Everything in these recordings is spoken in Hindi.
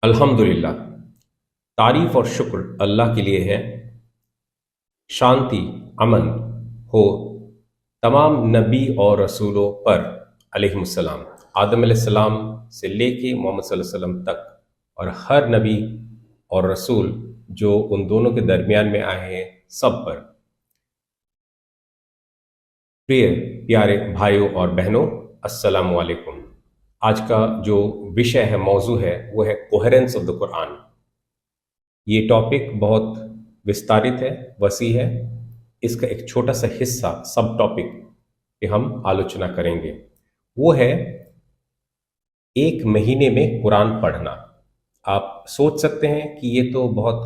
अल्हम्दुलिल्लाह। तारीफ और शुक्र अल्लाह के लिए है। शांति, अमन हो तमाम नबी और रसूलों पर अलैहिमुस्सलाम। आदम अलैहिस्सलाम से लेके मोहम्मद सल्लल्लाहु अलैहि वसल्लम तक और हर नबी और रसूल जो उन दोनों के दरमियान में आए हैं, सब पर। प्रिय प्यारे भाइयों और बहनों, अस्सलामु अलैकुम। आज का जो विषय है, मौजू है, वो है कोहेरेंस ऑफ द कुरान। ये टॉपिक बहुत विस्तारित है, वसी है। इसका एक छोटा सा हिस्सा, सब टॉपिक पे हम आलोचना करेंगे। वो है एक महीने में कुरान पढ़ना। आप सोच सकते हैं कि ये तो बहुत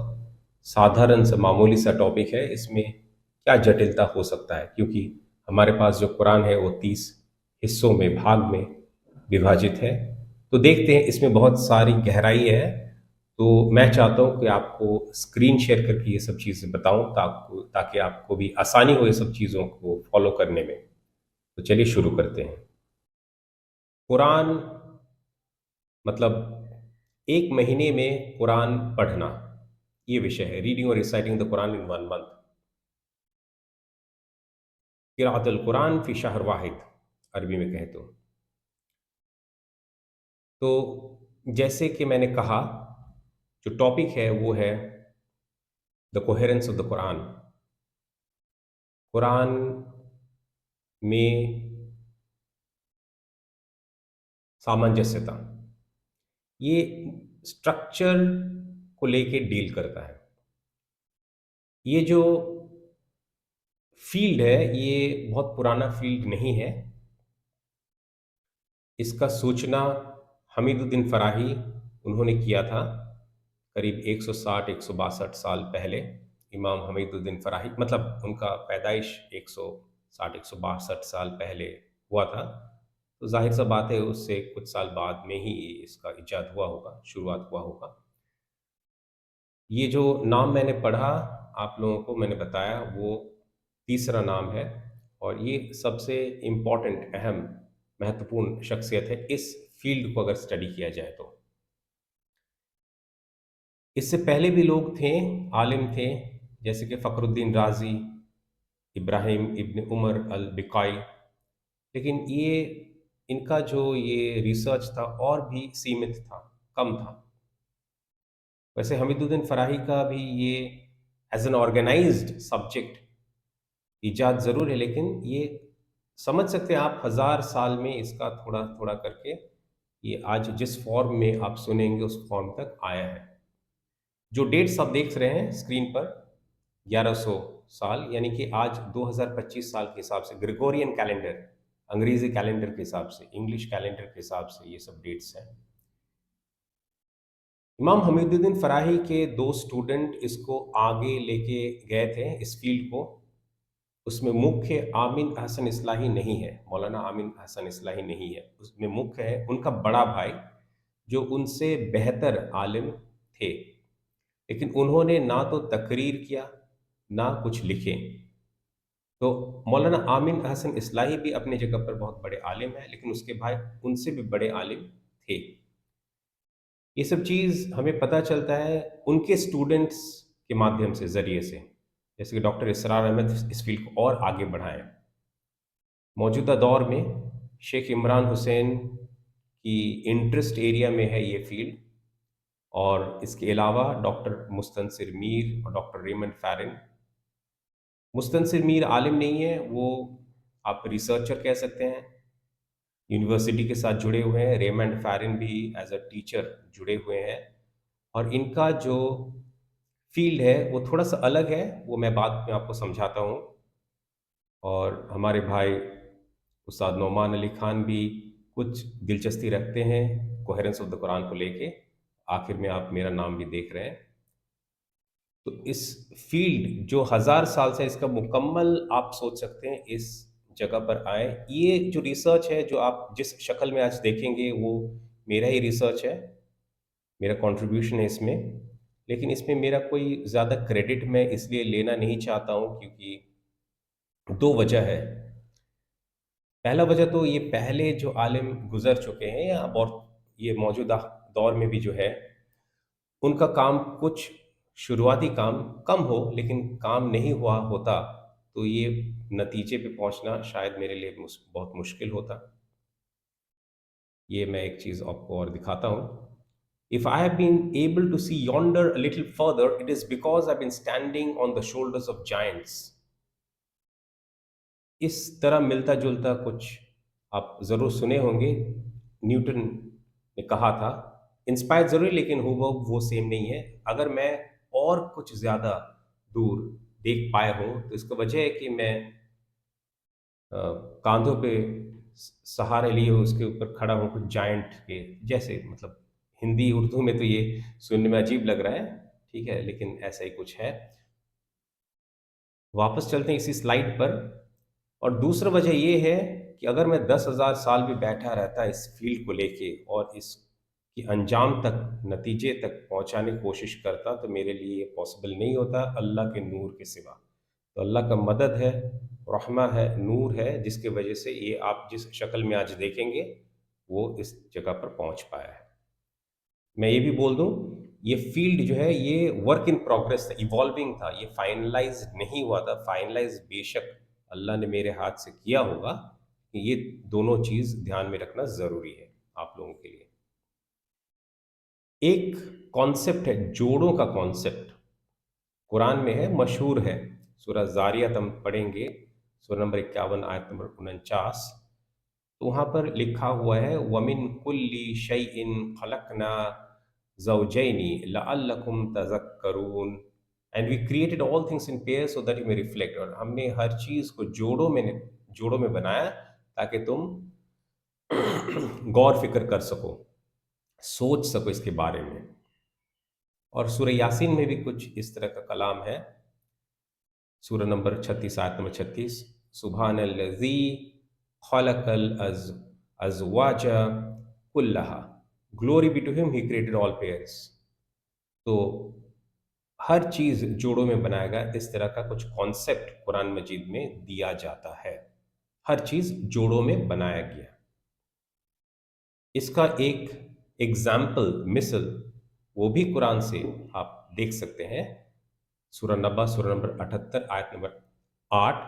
साधारण सा मामूली सा टॉपिक है, इसमें क्या जटिलता हो सकता है, क्योंकि हमारे पास जो कुरान है वो 30 हिस्सों में, भाग में विभाजित है। तो देखते हैं, इसमें बहुत सारी गहराई है। तो मैं चाहता हूँ कि आपको स्क्रीन शेयर करके ये सब चीज़ें बताऊं, ताकि आपको भी आसानी हो ये सब चीज़ों को फॉलो करने में। तो चलिए शुरू करते हैं। कुरान मतलब एक महीने में कुरान पढ़ना, ये विषय है। रीडिंग और reciting the Quran in 1 month. किराअतुल कुरान फी शहर वाहिद, अरबी में कहे तो जैसे कि मैंने कहा, जो टॉपिक है वो है the coherence of the Quran. Quran में सामंजस्यता, ये स्ट्रक्चर को लेके डील करता है। ये जो फील्ड है, ये बहुत पुराना फील्ड नहीं है। इसका सूचना हमीदुद्दीन फराही उन्होंने किया था, करीब 160-162 साल पहले। इमाम हमीदुद्दीन फराही, मतलब उनका पैदाइश 160-162 साल पहले हुआ था। तो जाहिर सा बात है, उससे कुछ साल बाद में ही इसका इजाद हुआ होगा, शुरुआत हुआ होगा। ये जो नाम मैंने पढ़ा, आप लोगों को मैंने बताया, वो तीसरा नाम है। और ये सबसे इम्पोर्टेंट, अहम, महत्वपूर्ण शख्सियत है इस फील्ड को अगर स्टडी किया जाए तो। इससे पहले भी लोग थे, आलिम थे, जैसे कि फ़खरुद्दीन राज़ी, इब्राहिम इब्न उमर अल बिकाई। लेकिन ये, इनका जो ये रिसर्च था और भी सीमित था, कम था। वैसे हमीदुद्दीन फराही का भी ये एज एन ऑर्गेनाइज्ड सब्जेक्ट इजाद ज़रूर है, लेकिन ये समझ सकते हैं आप, 1000 साल में इसका थोड़ा थोड़ा करके ये आज जिस फॉर्म में आप सुनेंगे उस फॉर्म तक आया है। जो डेट्स आप देख रहे हैं स्क्रीन पर, 1100 साल, यानी कि आज 2025 साल के हिसाब से, ग्रेगोरियन कैलेंडर, अंग्रेजी कैलेंडर के हिसाब से, इंग्लिश कैलेंडर के हिसाब से ये सब डेट्स हैं। इमाम हमीदुद्दीन फराही के दो स्टूडेंट इसको आगे लेके गए थे, इस फील्ड को। उसमें मुख्य आमिन हसन इस्लाही नहीं है, मौलाना आमिन हसन इस्लाही नहीं है। उसमें मुख्य है उनका बड़ा भाई, जो उनसे बेहतर आलिम थे, लेकिन उन्होंने ना तो तकरीर किया, ना कुछ लिखे। तो मौलाना आमिन हसन इस्लाही भी अपनी जगह पर बहुत बड़े आलिम हैं, लेकिन उसके भाई उनसे भी बड़े आलिम थे। ये सब चीज़ हमें पता चलता है उनके स्टूडेंट्स के माध्यम से, ज़रिए से। जैसे कि डॉक्टर इसरार अहमद इस फील्ड को और आगे बढ़ाएं। मौजूदा दौर में शेख इमरान हुसैन की इंटरेस्ट एरिया में है ये फील्ड। और इसके अलावा डॉक्टर मुस्तनसिर मीर और डॉक्टर रेमंड फैरिन। मुस्तनसिर मीर आलिम नहीं है, वो आप रिसर्चर कह सकते हैं, यूनिवर्सिटी के साथ जुड़े हुए हैं। रेमंड फैरिन भी एज अ टीचर जुड़े हुए हैं। और इनका जो फील्ड है वो थोड़ा सा अलग है, वो मैं बाद में आपको समझाता हूँ। और हमारे भाई उस्ताद नौमान अली खान भी कुछ दिलचस्पी रखते हैं कोहेरेंस ऑफ द कुरान को लेके। आखिर में आप मेरा नाम भी देख रहे हैं। तो इस फील्ड जो 1000 साल से, इसका मुकम्मल आप सोच सकते हैं इस जगह पर आए। ये जो रिसर्च है, जो आप जिस शक्ल में आज देखेंगे, वो मेरा ही रिसर्च है, मेरा कंट्रीब्यूशन है इसमें। लेकिन इसमें मेरा कोई ज़्यादा क्रेडिट मैं इसलिए लेना नहीं चाहता हूँ, क्योंकि दो वजह है। पहला वजह तो ये, पहले जो आलिम गुजर चुके हैं, या और ये मौजूदा दौर में भी जो है, उनका काम कुछ शुरुआती काम कम हो, लेकिन काम नहीं हुआ होता तो ये नतीजे पे पहुंचना शायद मेरे लिए बहुत मुश्किल होता। ये मैं एक चीज़ आपको और दिखाता हूँ। If I have been able to see yonder a little further, it is because I've been standing on the shoulders of giants. इस तरह मिलता जुलता कुछ आप जरूर सुने होंगे। न्यूटन ने कहा था, इंस्पायर जरूर, लेकिन हूबहू वो सेम नहीं है। अगर मैं और कुछ ज्यादा दूर देख पाया हूं तो इसका वजह है कि मैं अ, कांधों पे सहारे लिए उसके ऊपर खड़ा हूं कुछ जायंट के जैसे। मतलब हिंदी उर्दू में तो ये सुनने में अजीब लग रहा है, ठीक है, लेकिन ऐसा ही कुछ है। वापस चलते हैं इसी स्लाइड पर। और दूसरा वजह ये है कि अगर मैं 10,000 साल भी बैठा रहता इस फील्ड को लेके और इसकी अंजाम तक, नतीजे तक पहुंचाने की कोशिश करता, तो मेरे लिए ये पॉसिबल नहीं होता अल्लाह के नूर के सिवा। तो अल्लाह का मदद है, रहमा है, नूर है, जिसकी वजह से ये आप जिस शक्ल में आज देखेंगे वो इस जगह पर पहुंच पाया है। मैं ये भी बोल दूं, ये फील्ड जो है ये वर्क इन प्रोग्रेस था, इवॉल्विंग था, ये फाइनलाइज नहीं हुआ था। फाइनलाइज बेशक अल्लाह ने मेरे हाथ से किया होगा। ये दोनों चीज ध्यान में रखना जरूरी है आप लोगों के लिए। एक कॉन्सेप्ट है, जोड़ों का कॉन्सेप्ट, कुरान में है, मशहूर है। सूरह जारियात हम पढ़ेंगे, सूरह नंबर 51 आयत नंबर 49। तो वहां पर लिखा हुआ है, वमिन कुल्ली शैइन खलकना ज़ौजैनी लअल्लकुम तज़क्करून, and we created all things in pair so that you may reflect. और हमने हर चीज को जोड़ों में बनाया ताकि तुम गौर फिक्र कर सको, सोच सको इसके बारे में। और सूरह यासीन में भी कुछ इस तरह का कलाम है। सूरह नंबर 36 आयत नंबर 36, सुबहानल्लज़ी खलकल अज़वाजा कुल्लहा, glory be to him he created all pairs. तो हर चीज जोड़ों में बनाया गया, इस तरह का कुछ कॉन्सेप्ट कुरान मजीद में दिया जाता है। हर चीज जोड़ों में बनाया गया। इसका एक एग्जाम्पल, मिसल, वो भी कुरान से आप देख सकते हैं। सूरह नबा, सूरह नंबर 78 आयत नंबर 8,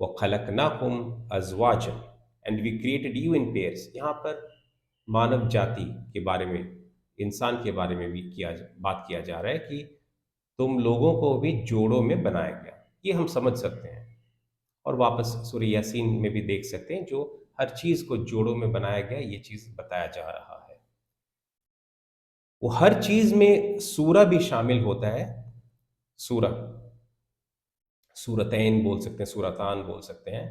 व खलकनाकुम अजवाजन, and we created you in pairs. यहाँ पर मानव जाति के बारे में, इंसान के बारे में भी बात किया जा रहा है कि तुम लोगों को भी जोड़ों में बनाया गया। ये हम समझ सकते हैं। और वापस सूरह यासीन में भी देख सकते हैं, जो हर चीज को जोड़ों में बनाया गया, ये चीज बताया जा रहा है। वो हर चीज में सूरा भी शामिल होता है। सूरा, सूरतैन बोल सकते हैं, सूरतान बोल सकते हैं।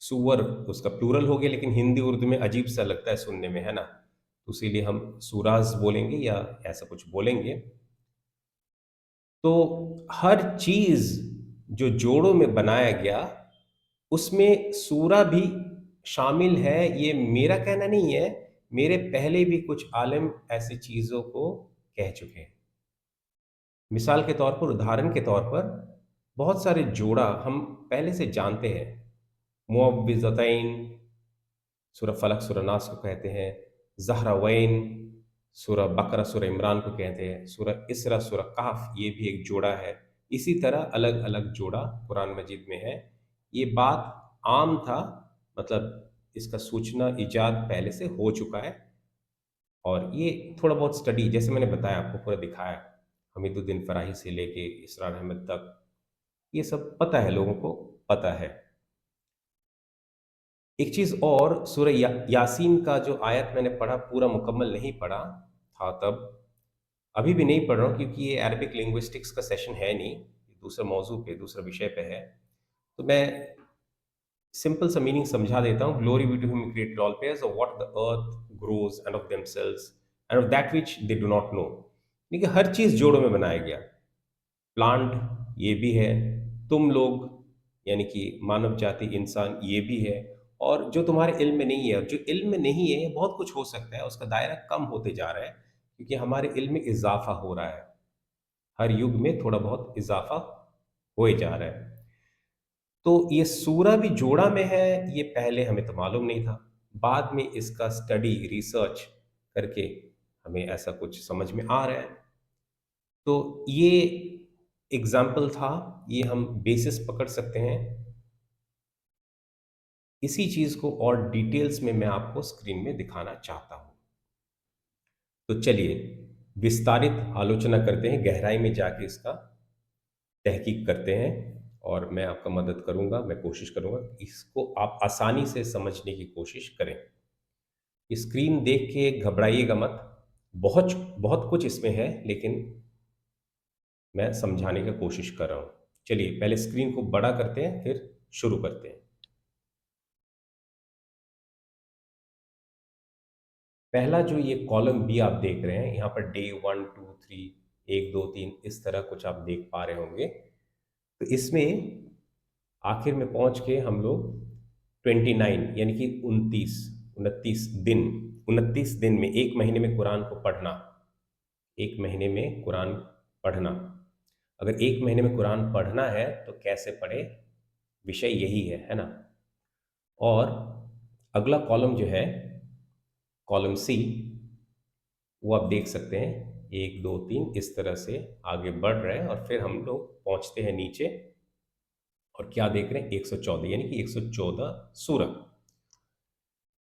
सुवर उसका प्लूरल हो गया, लेकिन हिंदी उर्दू में अजीब सा लगता है सुनने में, है ना? तो इसीलिए हम सूराज बोलेंगे या ऐसा कुछ बोलेंगे। तो हर चीज जो जोड़ों में बनाया गया, उसमें सूरा भी शामिल है। ये मेरा कहना नहीं है, मेरे पहले भी कुछ आलिम ऐसी चीजों को कह चुके हैं। मिसाल के तौर पर, उदाहरण के तौर पर, बहुत सारे जोड़ा हम पहले से जानते हैं। मुअव्विज़तैन सूरह फलक सूरह नास को कहते हैं, ज़हरावैन सूरह बकरा सूरह इमरान को कहते हैं, सूरह इसरा सूरह कहफ ये भी एक जोड़ा है। इसी तरह अलग अलग जोड़ा कुरान मजीद में है। ये बात आम था, मतलब इसका सूचना इजाद पहले से हो चुका है। और ये थोड़ा बहुत स्टडी, जैसे मैंने बताया आपको, पूरा दिखाया, हमीदुद्दीन फराही से लेके इसरार अहमद तक, ये सब पता है, लोगों को पता है। एक चीज़ और, सूरह यासीन का जो आयत मैंने पढ़ा, पूरा मुकम्मल नहीं पढ़ा था तब, अभी भी नहीं पढ़ रहा हूँ, क्योंकि ये अरबिक लिंग्विस्टिक्स का सेशन है नहीं, दूसरे मौजू पे, दूसरे विषय पे है। तो मैं सिंपल सा मीनिंग समझा देता हूँ। Glory be to him created all pairs of what the earth grows and of themselves and of that which they do not know. देखिए हर चीज़ जोड़ों में बनाया गया। प्लांट ये भी है, तुम लोग यानी कि मानव जाति, इंसान ये भी है। और जो तुम्हारे इल्म में नहीं है, और जो इल्म में नहीं है, बहुत कुछ हो सकता है, उसका दायरा कम होते जा रहा है, क्योंकि हमारे इल्म में इजाफा हो रहा है। हर युग में थोड़ा बहुत इजाफा हो जा रहा है। तो ये सूरा भी जोड़ा में है, ये पहले हमें तो मालूम नहीं था। बाद में इसका स्टडी, रिसर्च करके हमें ऐसा कुछ समझ में आ रहा है। तो ये एग्जाम्पल था, ये हम बेसिस पकड़ सकते हैं। इसी चीज को और डिटेल्स में मैं आपको स्क्रीन में दिखाना चाहता हूं। तो चलिए विस्तारित आलोचना करते हैं, गहराई में जाके इसका तहकीक करते हैं, और मैं आपका मदद करूंगा, मैं कोशिश करूंगा कि इसको आप आसानी से समझने की कोशिश करें। स्क्रीन देख के घबराइएगा मत, बहुत बहुत कुछ इसमें है, लेकिन मैं समझाने की कोशिश कर रहा हूं। चलिए पहले स्क्रीन को बड़ा करते हैं, फिर शुरू करते हैं। पहला जो ये कॉलम बी आप देख रहे हैं, यहाँ पर डे 1 2 3, 1 2 3 इस तरह कुछ आप देख पा रहे होंगे। तो इसमें आखिर में पहुंच के हम लोग 29 यानी कि 29 दिन, 29 दिन में, एक महीने में कुरान को पढ़ना, एक महीने में कुरान पढ़ना। अगर एक महीने में कुरान पढ़ना है तो कैसे पढ़े, विषय यही है ना। और अगला कॉलम जो है, कॉलम सी, वो आप देख सकते हैं 1 2 3 इस तरह से आगे बढ़ रहे हैं, और फिर हम लोग पहुंचते हैं नीचे, और क्या देख रहे हैं, 114 यानी कि 114 सूरह।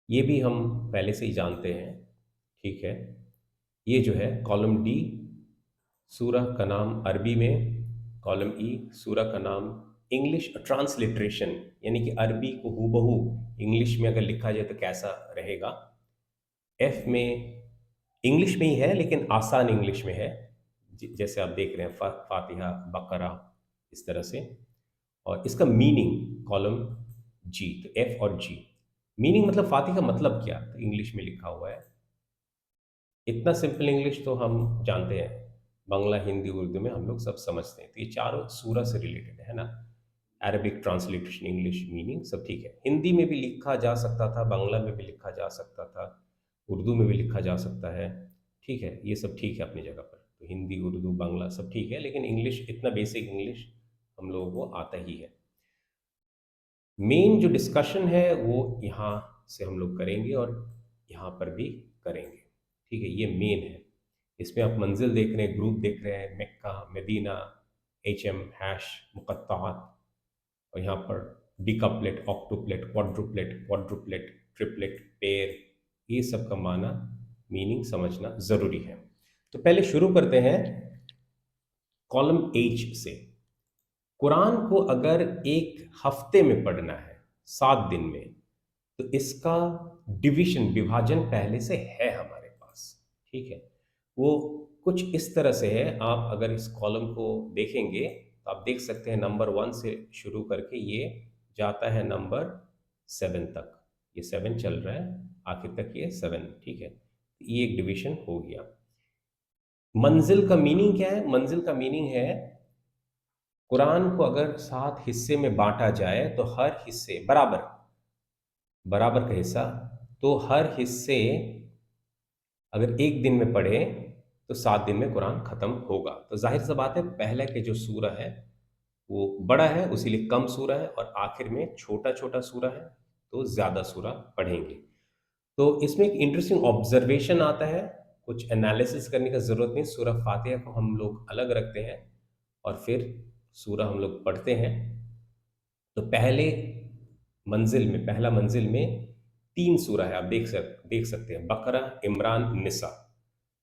ये भी हम पहले से ही जानते हैं, ठीक है। ये जो है कॉलम डी, सूरह का नाम अरबी में, कॉलम ई सूरह का नाम इंग्लिश ट्रांसलिटरेशन, यानी कि अरबी को हूबहू इंग्लिश में अगर लिखा जाए तो कैसा रहेगा। एफ में इंग्लिश में ही है, लेकिन आसान इंग्लिश में है, जैसे आप देख रहे हैं फातिहा, बकरा, इस तरह से। और इसका मीनिंग कॉलम जी, तो एफ और जी, मीनिंग मतलब फातिहा का मतलब क्या, तो इंग्लिश में लिखा हुआ है। इतना सिंपल इंग्लिश तो हम जानते हैं, बांग्ला, हिंदी, उर्दू में हम लोग सब समझते हैं। तो ये चारों सूरह से रिलेटेड है ना। अरबिक ट्रांसलेशन, इंग्लिश मीनिंग सब ठीक है। हिंदी में भी लिखा जा सकता था, बांग्ला में भी लिखा जा सकता था, उर्दू में भी लिखा जा सकता है, ठीक है, ये सब ठीक है अपनी जगह पर। तो हिंदी, उर्दू, बांग्ला सब ठीक है, लेकिन इंग्लिश, इतना बेसिक इंग्लिश हम लोगों को आता ही है। मेन जो डिस्कशन है वो यहाँ से हम लोग करेंगे, और यहाँ पर भी करेंगे, ठीक है, ये मेन है। इसमें आप मंजिल देख रहे हैं, ग्रुप देख रहे हैं, मक्का, मदीना, HM, हैश, मुकत्तात, और यहाँ पर डिकपलेट, ऑक्टोप्लेट, क्वाड्रुप्लेट, क्वाड्रुप्लेट, ट्रिपलेट, पेयर, ये सब का माना, मीनिंग समझना ज़रूरी है। तो पहले शुरू करते हैं कॉलम H से। कुरान को अगर एक हफ्ते में पढ़ना है, 7 दिन में, तो इसका डिवीजन, विभाजन पहले से है हमारे पास, ठीक है। वो कुछ इस तरह से है, आप अगर इस कॉलम को देखेंगे तो आप देख सकते हैं नंबर 1 से शुरू करके ये जाता है नंबर 7 तक। ये 7 चल रहा है, आखिर तक ये 7, ठीक है। ये एक डिवीजन हो गया। मंजिल का मीनिंग क्या है, मंजिल का मीनिंग है कुरान को अगर 7 हिस्से में बांटा जाए तो हर हिस्से बराबर, बराबर का हिस्सा, तो हर हिस्से अगर एक दिन में पढ़े तो 7 दिन में कुरान खत्म होगा। तो जाहिर सी बात है, पहले के जो सूरा है वो बड़ा है, उसीलिए कम सूरा है, और आखिर में छोटा छोटा सूरा है, तो ज़्यादा सूरा पढ़ेंगे। तो इसमें एक इंटरेस्टिंग ऑब्जर्वेशन आता है, कुछ एनालिसिस करने का ज़रूरत नहीं। सूरह फातिहा को हम लोग अलग रखते हैं, और फिर सूरह हम लोग पढ़ते हैं। तो पहले मंजिल में, पहला मंजिल में 3 सूरह है, आप देख सकते हैं, बकरा, इमरान, निसा।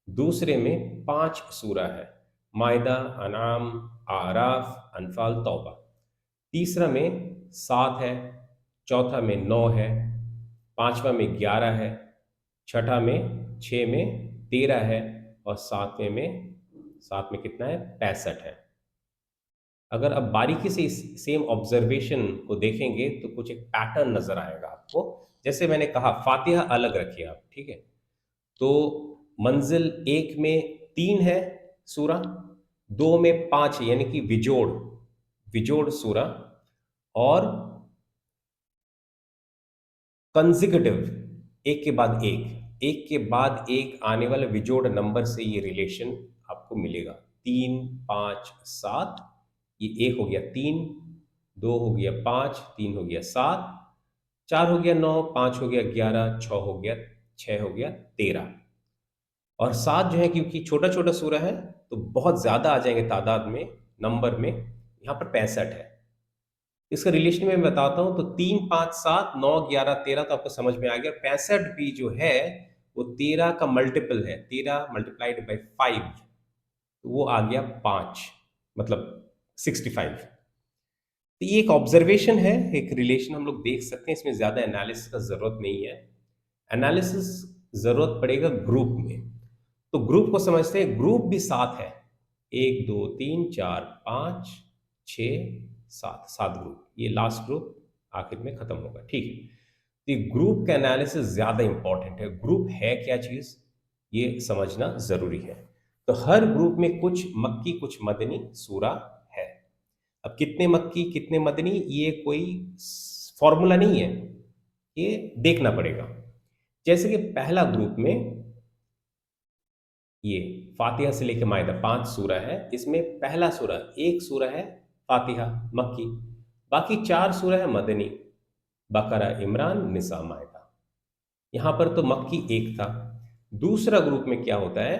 दूसरे में 5 सूरह है, मायदा, अनाम, आराफ, अनफाल, तौबा। तीसरा में 7 है, चौथा में 9 है, पांचवा में 11 है, छठा में 6 में 13 है, और सातवें कितना है, 65 है। अगर आप बारीकी से इस सेम ऑब्जर्वेशन को देखेंगे तो कुछ एक पैटर्न नजर आएगा आपको। जैसे मैंने कहा, फातिहा अलग रखिए आप, ठीक है। तो मंजिल 1 में 3 है सूरा, 2 में 5 है, यानी कि विजोड़, विजोड़ सूरा। और कंजिक्यूटिव, एक के बाद एक आने वाले विजोड़ नंबर से ये रिलेशन आपको मिलेगा। 3 5 7, ये एक हो गया 3, 2 हो गया 5, 3 हो गया 7, 4 हो गया 9, 5 हो गया 11, 6 हो गया 13। और 7 जो है क्योंकि छोटा-छोटा सूरा है, तो बहुत ज़्यादा आ जाएँगे तादाद में, नंबर में, यहाँ पर 65 है। इसका रिलेशन मैं बताता हूँ तो 3, 5, 7, 9, 11, 13 तो आपको समझ में आ गया। 65 भी जो है, वो 13 का मल्टीपल है, 13 मल्टीप्लाइड बाय 5, तो वो आ गया 5, मतलब 65। तो ये एक ऑब्जर्वेशन है, एक रिलेशन हम लोग देख सकते हैं, इसमें ज़्यादा एनालिसिस का ज़रूरत नहीं है। एनालिसिस ज़रूरत पड़ेगा ग्रुप में। तो ग्रुप को समझते हैं, ग्रुप भी 7 है। 1, 2, 3, 4, 5, 6, 7, 7 ग्रुप। ये लास्ट ग्रुप आखिर में खत्म होगा, ठीक है। तो ये ग्रुप का एनालिसिस ज़्यादा इंपॉर्टेंट है। ग्रुप है क्या चीज़, ये समझना ज़रूरी है। तो हर ग्रुप में कुछ मक्की, कुछ मदनी सूरा है। अब कितने मक्की कितने मदनी, ये कोई फॉर्मूला नहीं है, ये देखना पड़ेगा। जैसे कि पहला ग्रुप में ये फातिहा से लेके मायदा 5 सूरा है, इसमें पहला सूरा एक सूरा है फातिहा मक्की, बाकी 4 सूरा है मदनी, बकरा, इमरान, निसा, मायदा। यहाँ पर तो मक्की एक था। दूसरा ग्रुप में क्या होता है,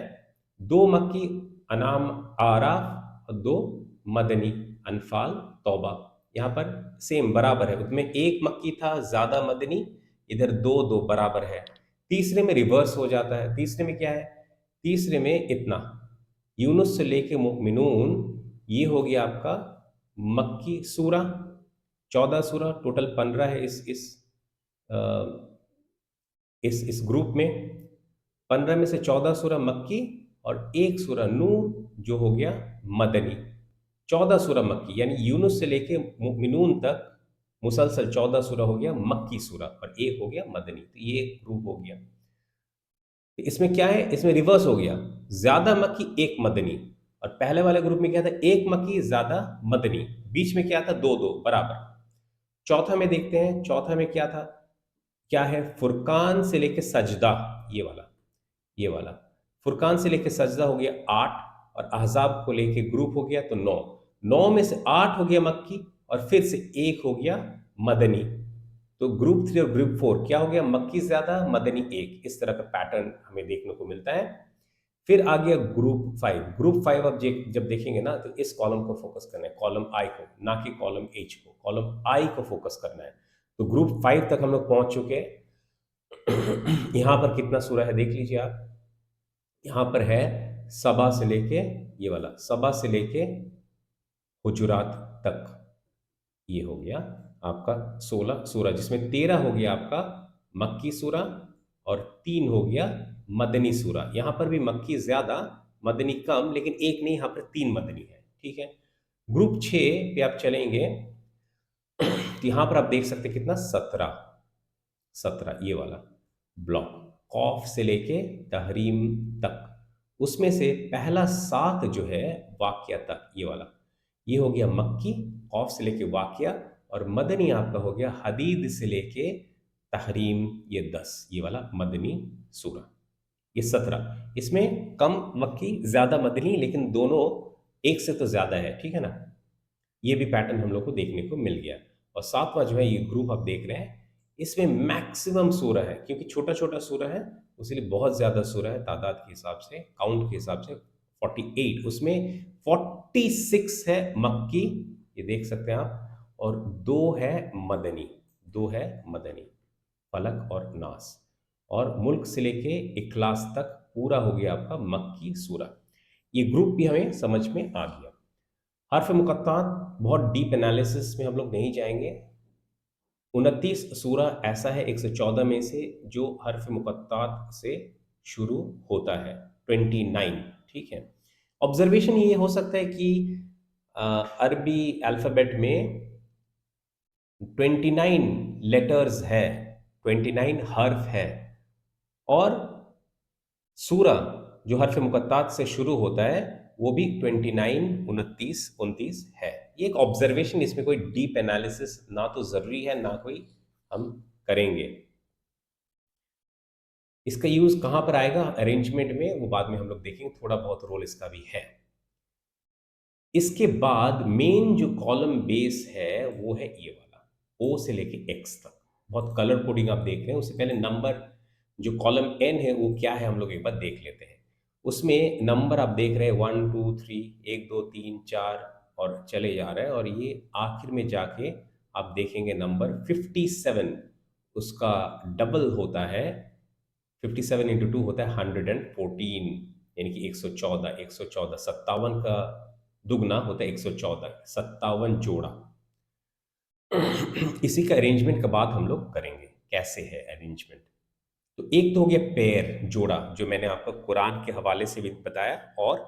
2 मक्की अनाम, आराफ, और 2 मदनी, अनफाल, तौबा। यहाँ पर सेम बराबर है, उसमें एक मक्की था ज़्यादा मदनी, इधर 2 2 बराबर है। तीसरे में रिवर्स हो जाता है। तीसरे में क्या है, तीसरे में इतना, यूनुस से लेके मुमिनून, ये हो गया आपका मक्की सूरा। 14 सूरा टोटल 15 है अ, इस ग्रुप में। 15 में से 14 सूरा मक्की और एक सूरा नूर जो हो गया मदनी। 14 सूरा मक्की यानी यूनुस से लेके मुमिनून तक मुसलसल 14 सूरा हो गया मक्की सूरा, और एक हो गया मदनी। तो ये ग्रुप हो गया। इसमें क्या है, इसमें रिवर्स हो गया, ज्यादा मक्की एक मदनी। और पहले वाले ग्रुप में क्या था, एक मक्की ज्यादा मदनी, बीच में क्या था, दो दो बराबर। चौथा में देखते हैं, चौथा में क्या था, क्या है, फुरकान से लेके सजदा, ये वाला, ये वाला फुरकान से लेके सजदा हो गया 8, और अहजाब को लेके ग्रुप हो गया तो 9। 9 में से 8 हो गया मक्की, और फिर से एक हो गया मदनी। तो ग्रुप 3 और ग्रुप 4 क्या हो गया, मक्की ज्यादा मदनी एक, इस तरह का पैटर्न हमें देखने को मिलता है। फिर आ गया ग्रुप 5। ग्रुप 5 अब जब देखेंगे ना, तो इस कॉलम को फोकस करना है, कॉलम आई को, ना कि कॉलम एच को, कॉलम आई को फोकस करना है। तो ग्रुप 5 तक हम लोग पहुंच चुके हैं। यहां पर कितना सूरा है देख लीजिए आप, यहां पर है सबा से लेके, ये वाला सबा से लेके हुजुरात तक, ये हो गया आपका 16 सूरा, जिसमें 13 हो गया आपका मक्की सूरा और 3 हो गया मदनी सूरा। यहां पर भी मक्की ज्यादा मदनी कम, लेकिन एक नहीं, यहां पर 3 मदनी है, ठीक है। ग्रुप 6 पे आप चलेंगे, तो यहां पर आप देख सकते हैं कितना, 17, 17 ये वाला ब्लॉक, कौफ से लेके तहरीम तक। उसमें से पहला 7 जो है वाक्या तक, ये वाला, ये हो गया मक्की, कौफ से लेके वाक्या। और मदनी आपका हो गया हदीद से लेके तहरीम, ये 10, ये वाला मदनी सूरा। ये 17, इसमें कम मक्की ज्यादा मदनी, लेकिन दोनों एक से तो ज्यादा है, ठीक है ना। ये भी पैटर्न हम लोग को देखने को मिल गया। और सातवां जो है ये ग्रुप आप देख रहे हैं, इसमें मैक्सिमम सूरा है, क्योंकि छोटा छोटा सूरा है, इसलिए बहुत ज्यादा सूरा है तादाद के हिसाब से, काउंट के हिसाब से 48, उसमें 46 है मक्की, ये देख सकते हैं आप, और 2 है मदनी, 2 है मदनी, फलक और नास। और मुल्क से लेके इखलास तक पूरा हो गया आपका मक्की सूरा। ये ग्रुप भी हमें समझ में आ गया। हर्फ मुक़त्तात बहुत डीप एनालिसिस में हम लोग नहीं जाएंगे। 29 सूरा ऐसा है 114 में से जो हर्फ मुक़त्तात से शुरू होता है, 29, ठीक है। ऑब्जर्वेशन ये हो सकता है कि अरबी अल्फ़ाबेट में 29 लेटर्स है, 29 हर्फ है, और सूरा जो हर्फ मुक़त्तात से शुरू होता है वो भी 29, 29 है। ये एक ऑब्जर्वेशन, इसमें कोई डीप एनालिसिस ना तो ज़रूरी है, ना कोई हम करेंगे। इसका यूज़ कहाँ पर आएगा अरेंजमेंट में, वो बाद में हम लोग देखेंगे, थोड़ा बहुत रोल इसका भी है। इसके बाद मेन जो कॉलम बेस है वो है ये वाला, ओ से लेके एक्स तक। बहुत कलर कोडिंग आप देख रहे हैं। उससे पहले नंबर जो कॉलम एन है वो क्या है हम लोग एक बार देख लेते हैं। उसमें नंबर आप देख रहे हैं 1 2 3, 1 2 3 4 और चले जा रहे हैं, और ये आखिर में जाके आप देखेंगे नंबर 57, उसका डबल होता है। 57 इंटू टू होता है 114, यानी कि 114, 114 57 का दुगना होता है 114, 57 जोड़ा। इसी का अरेंजमेंट का बात हम लोग करेंगे, कैसे है अरेंजमेंट। तो एक तो हो गया पेयर, जोड़ा, जो मैंने आपको कुरान के हवाले से भी बताया, और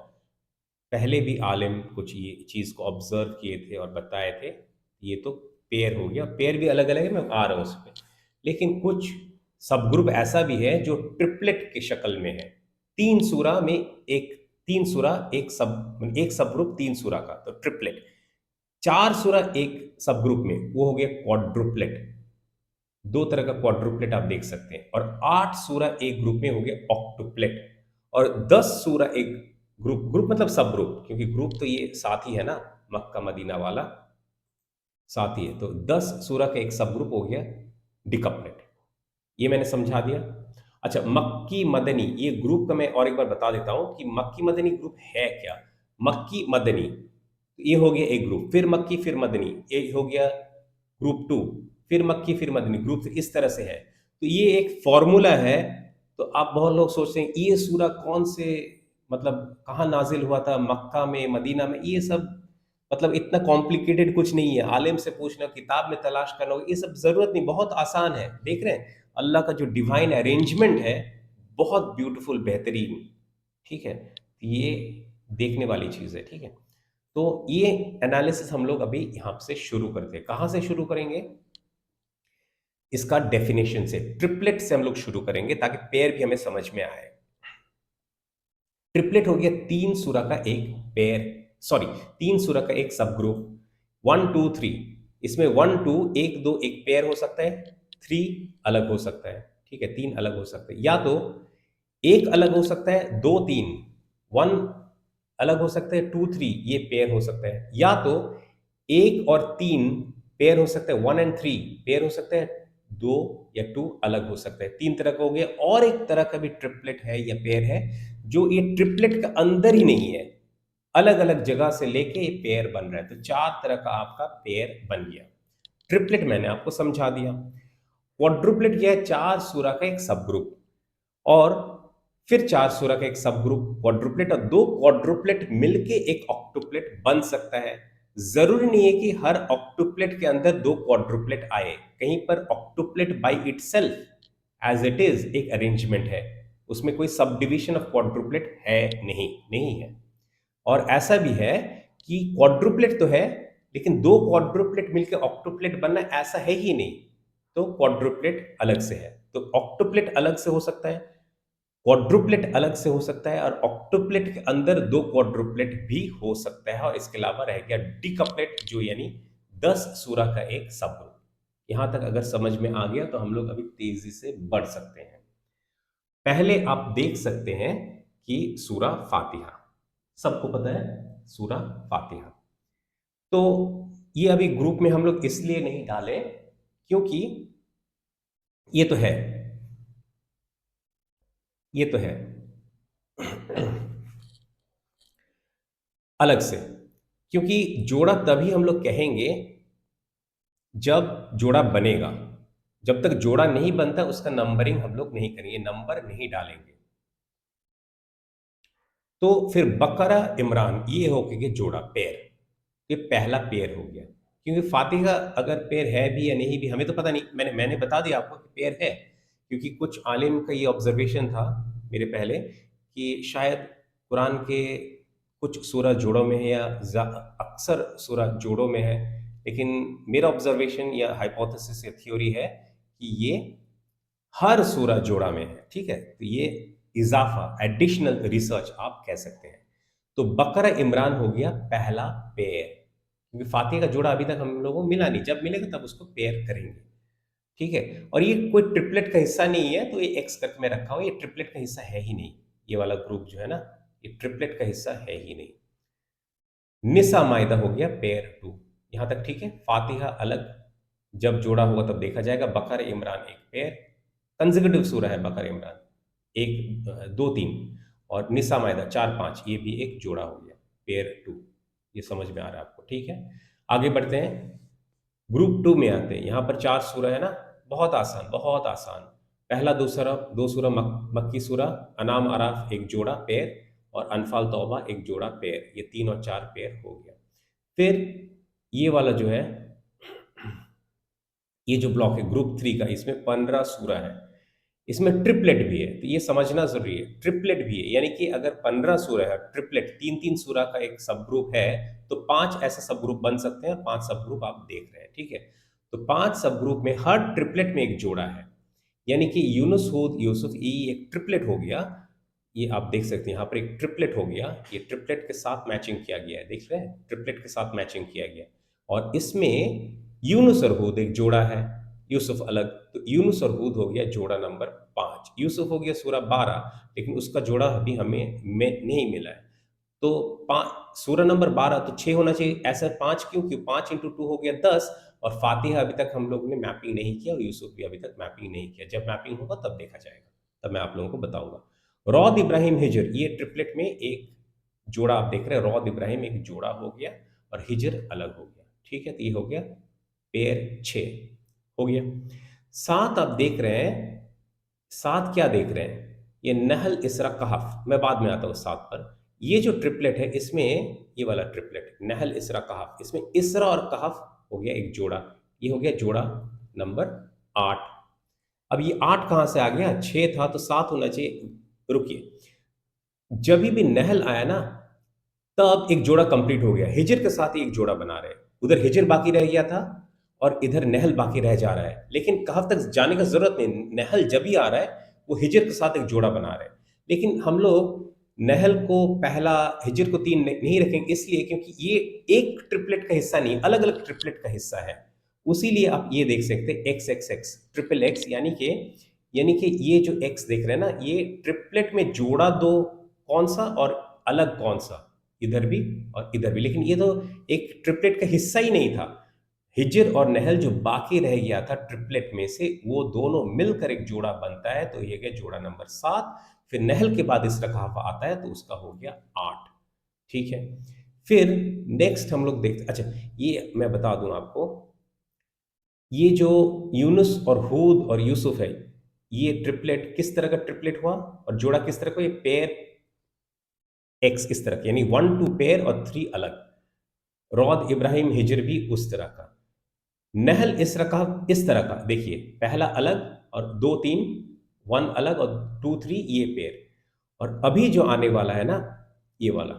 पहले भी आलिम कुछ ये चीज़ को ऑब्जर्व किए थे और बताए थे। ये तो पेयर हो गया, पेयर भी अलग अलग है, मैं आ रहा हूँ उस पर। लेकिन कुछ सब ग्रुप ऐसा भी है जो ट्रिपलेट की शक्ल में है। तीन सूरा में एक, तीन सूरा एक सब ग्रुप तीन सूरा का, तो ट्रिपलेट। चार सूरा एक सब ग्रुप में, वो हो गया क्वाड्रुपलेट। दो तरह का क्वाड्रुपलेट आप देख सकते हैं। और 8 सूरा एक ग्रुप में हो गया ऑक्टुपलेट। और 10 सूरा एक ग्रुप, ग्रुप मतलब सब ग्रुप, क्योंकि ग्रुप तो ये साथ ही है ना, मक्का मदीना वाला साथ ही है। तो 10 सूरा का एक सब ग्रुप हो गया डिकपलेट। ये मैंने समझा दिया। अच्छा, मक्की मदनी, ये ग्रुप का मैं और एक बार बता देता हूं कि मक्की मदनी ग्रुप है क्या। मक्की मदनी, ये हो गया एक ग्रुप, फिर मक्की फिर मदनी, ये हो गया ग्रुप टू, फिर मक्की फिर मदनी, ग्रुप थ्री, इस तरह से है। तो ये एक फॉर्मूला है। तो आप बहुत लोग सोचते हैं ये सूरा कौन से, मतलब कहाँ नाजिल हुआ था, मक्का में, मदीना में, ये सब मतलब इतना कॉम्प्लिकेटेड कुछ नहीं है। आलिम से पूछना, किताब में तलाश करना, ये सब जरूरत नहीं, बहुत आसान है। देख रहे हैं अल्लाह का जो डिवाइन अरेंजमेंट है, बहुत ब्यूटीफुल, बेहतरीन। ठीक है, तो ये देखने वाली चीज है। ठीक है, तो ये एनालिसिस हम लोग अभी यहां से शुरू करते हैं। कहां से शुरू करेंगे? इसका डेफिनेशन से, ट्रिपलेट से हम लोग शुरू करेंगे, ताकि पेयर भी हमें समझ में आए। ट्रिपलेट हो गया तीन सूरा का एक पेयर, सॉरी, तीन सूरा का एक सब ग्रुप। 1 2 3, इसमें 1 2 एक दो एक पेयर हो सकता है, 3 अलग हो सकता है। ठीक है, तीन अलग हो सकते हैं, या तो एक अलग हो सकता है, दो तीन, 1 अलग हो सकता है, 2 3 ये पेयर हो सकता है, या तो एक और तीन पेयर हो सकता है, 1 एंड 3 पेयर हो सकता है, दो या टू अलग हो सकता है। तीन तरह का हो गया। और एक तरह का भी ट्रिपलेट है या पेयर है, जो ये ट्रिपलेट का अंदर ही नहीं है, अलग अलग जगह से लेके ये पेयर बन रहा है। तो चार तरह का आपका पेयर बन गया। ट्रिपलेट मैंने आपको समझा दिया। क्वाड्रुपलेट यह है चार सूरा का एक सब ग्रुप, और फिर चार सूरा का एक सब ग्रुप क्वाड्रुपलेट, और दो क्वाड्रुपलेट मिलके एक ऑक्टुपलेट बन सकता है। जरूरी नहीं है कि हर ऑक्टुपलेट के अंदर दो क्वाड्रुपलेट आए। कहीं पर octuplet by itself as it is एक अरेंजमेंट है, उसमें कोई सब डिविजन ऑफ क्वाड्रुपलेट है नहीं, नहीं है। और ऐसा भी है कि क्वाड्रुपलेट तो है, लेकिन दो क्वाड्रुपलेट मिलकर ऑक्टुपलेट बनना ऐसा है ही नहीं। तो क्वाड्रुपलेट अलग से है, तो ऑक्टुपलेट अलग से हो सकता है, क्वाड्रुपलेट अलग से हो सकता है, और ऑक्टुपलेट के अंदर दो क्वाड्रुपलेट भी हो सकता है। और इसके अलावा रह गया डिकपलेट, जो यानी 10 सूरा का एक सब ग्रुप। यहां तक अगर समझ में आ गया तो हम लोग अभी तेजी से बढ़ सकते हैं। पहले आप देख सकते हैं कि सूरा फातिहा, सबको पता है सूरा फातिहा। तो ये अभी ग्रुप में हम लोग इसलिए नहीं डाले क्योंकि ये तो है, ये तो है अलग से, क्योंकि जोड़ा तभी हम लोग कहेंगे जब जोड़ा बनेगा। जब तक जोड़ा नहीं बनता उसका नंबरिंग हम लोग नहीं करेंगे, नंबर नहीं डालेंगे। तो फिर बकरा इमरान ये हो गया जोड़ा, पेयर। ये पहला पेयर हो गया, क्योंकि फातिहा अगर पेयर है भी या नहीं भी हमें तो पता नहीं। मैंने बता दिया आपको कि पेयर है, क्योंकि कुछ आलिम का ये ऑब्जर्वेशन था मेरे पहले कि शायद कुरान के कुछ सूरह जोड़ों में है, या अक्सर सूरह जोड़ों में है। लेकिन मेरा ऑब्जर्वेशन या हाइपोथेसिस या थ्योरी है कि ये हर सूरह जोड़ा में है। ठीक है, तो ये इजाफा, एडिशनल रिसर्च आप कह सकते हैं। तो बकरा इमरान हो गया पहला पेयर, क्योंकि फातिहा का जोड़ा अभी तक हम लोगों को मिला नहीं, जब मिलेगा तब उसको पेयर करेंगे। ठीक है, और ये कोई ट्रिपलेट का हिस्सा नहीं है, तो ये एक्स करके मैं रखा हूं, ये ट्रिपलेट का हिस्सा है ही नहीं। ये वाला ग्रुप जो है ना, ये ट्रिपलेट का हिस्सा है ही नहीं। निसा मायदा हो गया पेयर टू, यहां तक ठीक है। फातिहा अलग, जब जोड़ा होगा तब देखा जाएगा। बकर इमरान एक पेयर, कंसेक्यूटिव सूरह है बकर इमरान, एक दो तीन। और निसा मायदा 4 5, ये भी एक जोड़ा हो गया, पेयर 2। ये समझ में आ रहा है आपको, ठीक है। आगे बढ़ते हैं, ग्रुप 2 में आते हैं। यहाँ पर 4 सूरा है ना, बहुत आसान, बहुत आसान। पहला दो सूरा मक्की सूरा, अनाम अराफ एक जोड़ा पेयर, और अनफाल तौबा एक जोड़ा पेयर। ये 3 और 4 पेयर हो गया। फिर ये वाला जो है, ये जो ब्लॉक है ग्रुप 3 का, इसमें 15 सूरा है। इसमें ट्रिपलेट भी है, तो ये समझना जरूरी है, ट्रिपलेट भी है। यानी कि अगर 15 सूरा है, ट्रिपलेट 3 3 सूरा का एक सब ग्रुप है, तो 5 ऐसे सब ग्रुप बन सकते हैं। 5 सब ग्रुप आप देख रहे हैं, ठीक है। तो 5 सब ग्रुप में हर ट्रिपलेट में एक जोड़ा है। यानी कि यूनुस, हूद, यूसुफ, ई एक ट्रिपलेट हो गया। ये आप देख सकते हैं यहाँ पर एक ट्रिपलेट हो गया। ये ट्रिपलेट के साथ मैचिंग किया गया है, देख रहे हैं, ट्रिपलेट के साथ मैचिंग किया गया। और इसमें यूनुस और हूद एक जोड़ा है, यूसुफ अलग। तो यूनुस और हूद हो गया जोड़ा नंबर 5। यूसुफ हो गया सूरा 12, लेकिन उसका जोड़ा अभी हमें में नहीं मिला है। तो सूरा नंबर 12 तो 6 होना चाहिए। ऐसा 5 क्यों? 5 इंटू 2 हो गया 10। और फातिहा अभी तक हम लोग ने मैपिंग नहीं किया, और यूसुफ भी अभी तक मैपिंग नहीं किया। जब मैपिंग होगा तब देखा जाएगा, तब मैं आप लोगों को बताऊंगा। रौद इब्राहिम हिजर, ये ट्रिपलेट में एक जोड़ा आप देख रहे हैं। रौद इब्राहिम एक जोड़ा हो गया, और हिजर अलग हो गया, ठीक है। तो ये हो गया पेयर 6 हो गया। 7 आप देख रहे हैं, 7 क्या देख रहे हैं? ये नहल, इसरा, कहफ। मैं बाद में आता हूँ 7 पर। ये जो ट्रिपलेट है, इसमें ये वाला ट्रिपलेट नहल, इसरा, कहफ, इसमें इसरा और कहफ हो गया एक जोड़ा। ये हो गया जोड़ा नंबर 8। अब ये 8 कहाँ से आ गया? 6 था तो 7 होना चाहिए। रुकिए, जब भी नहल आया ना, तब एक जोड़ा कंप्लीट हो गया। हिजर के साथ ही एक जोड़ा बना रहे हैं। उधर हिजर बाकी रह गया था, और इधर नहल बाकी रह जा रहा है। लेकिन कहफ तक जाने का जरूरत नहीं, नहल जब ही आ रहा है वो हिजर के साथ एक जोड़ा बना रहे हैं। लेकिन हम लोग नहल को पहला, हिजर को 3 नहीं रखेंगे, इसलिए क्योंकि ये एक ट्रिपलेट का हिस्सा नहीं, अलग अलग ट्रिपलेट का हिस्सा है। उसीलिए आप ये देख सकते हैं x x x, triple x, यानी कि ये जो एक्स देख रहे हैं ना, ये ट्रिपलेट में जोड़ा दो कौन सा और अलग कौन सा, इधर भी और इधर भी। लेकिन ये तो एक ट्रिपलेट का हिस्सा ही नहीं था। हिजर और नहल जो बाकी रह गया था ट्रिपलेट में से, वो दोनों मिलकर एक जोड़ा बनता है। तो ये गया जोड़ा नंबर 7। फिर नहल के बाद इसका कहाफा आता है, तो उसका हो गया 8, ठीक है। फिर नेक्स्ट हम लोग देखते, अच्छा ये मैं बता दूं आपको, ये जो यूनुस और हूद और यूसुफ है, ये ट्रिपलेट किस तरह का ट्रिपलेट हुआ, और जोड़ा किस तरह का? ये पेयर एक्स इस तरह का, यानी 1 2 पेयर और 3 अलग। रौद इब्राहिम हिजर भी उस तरह का। नहल इस तरह इस तरह का, देखिए पहला अलग और 2 3, 1 अलग और 2 3 ये पेयर। और अभी जो आने वाला है ना, ये वाला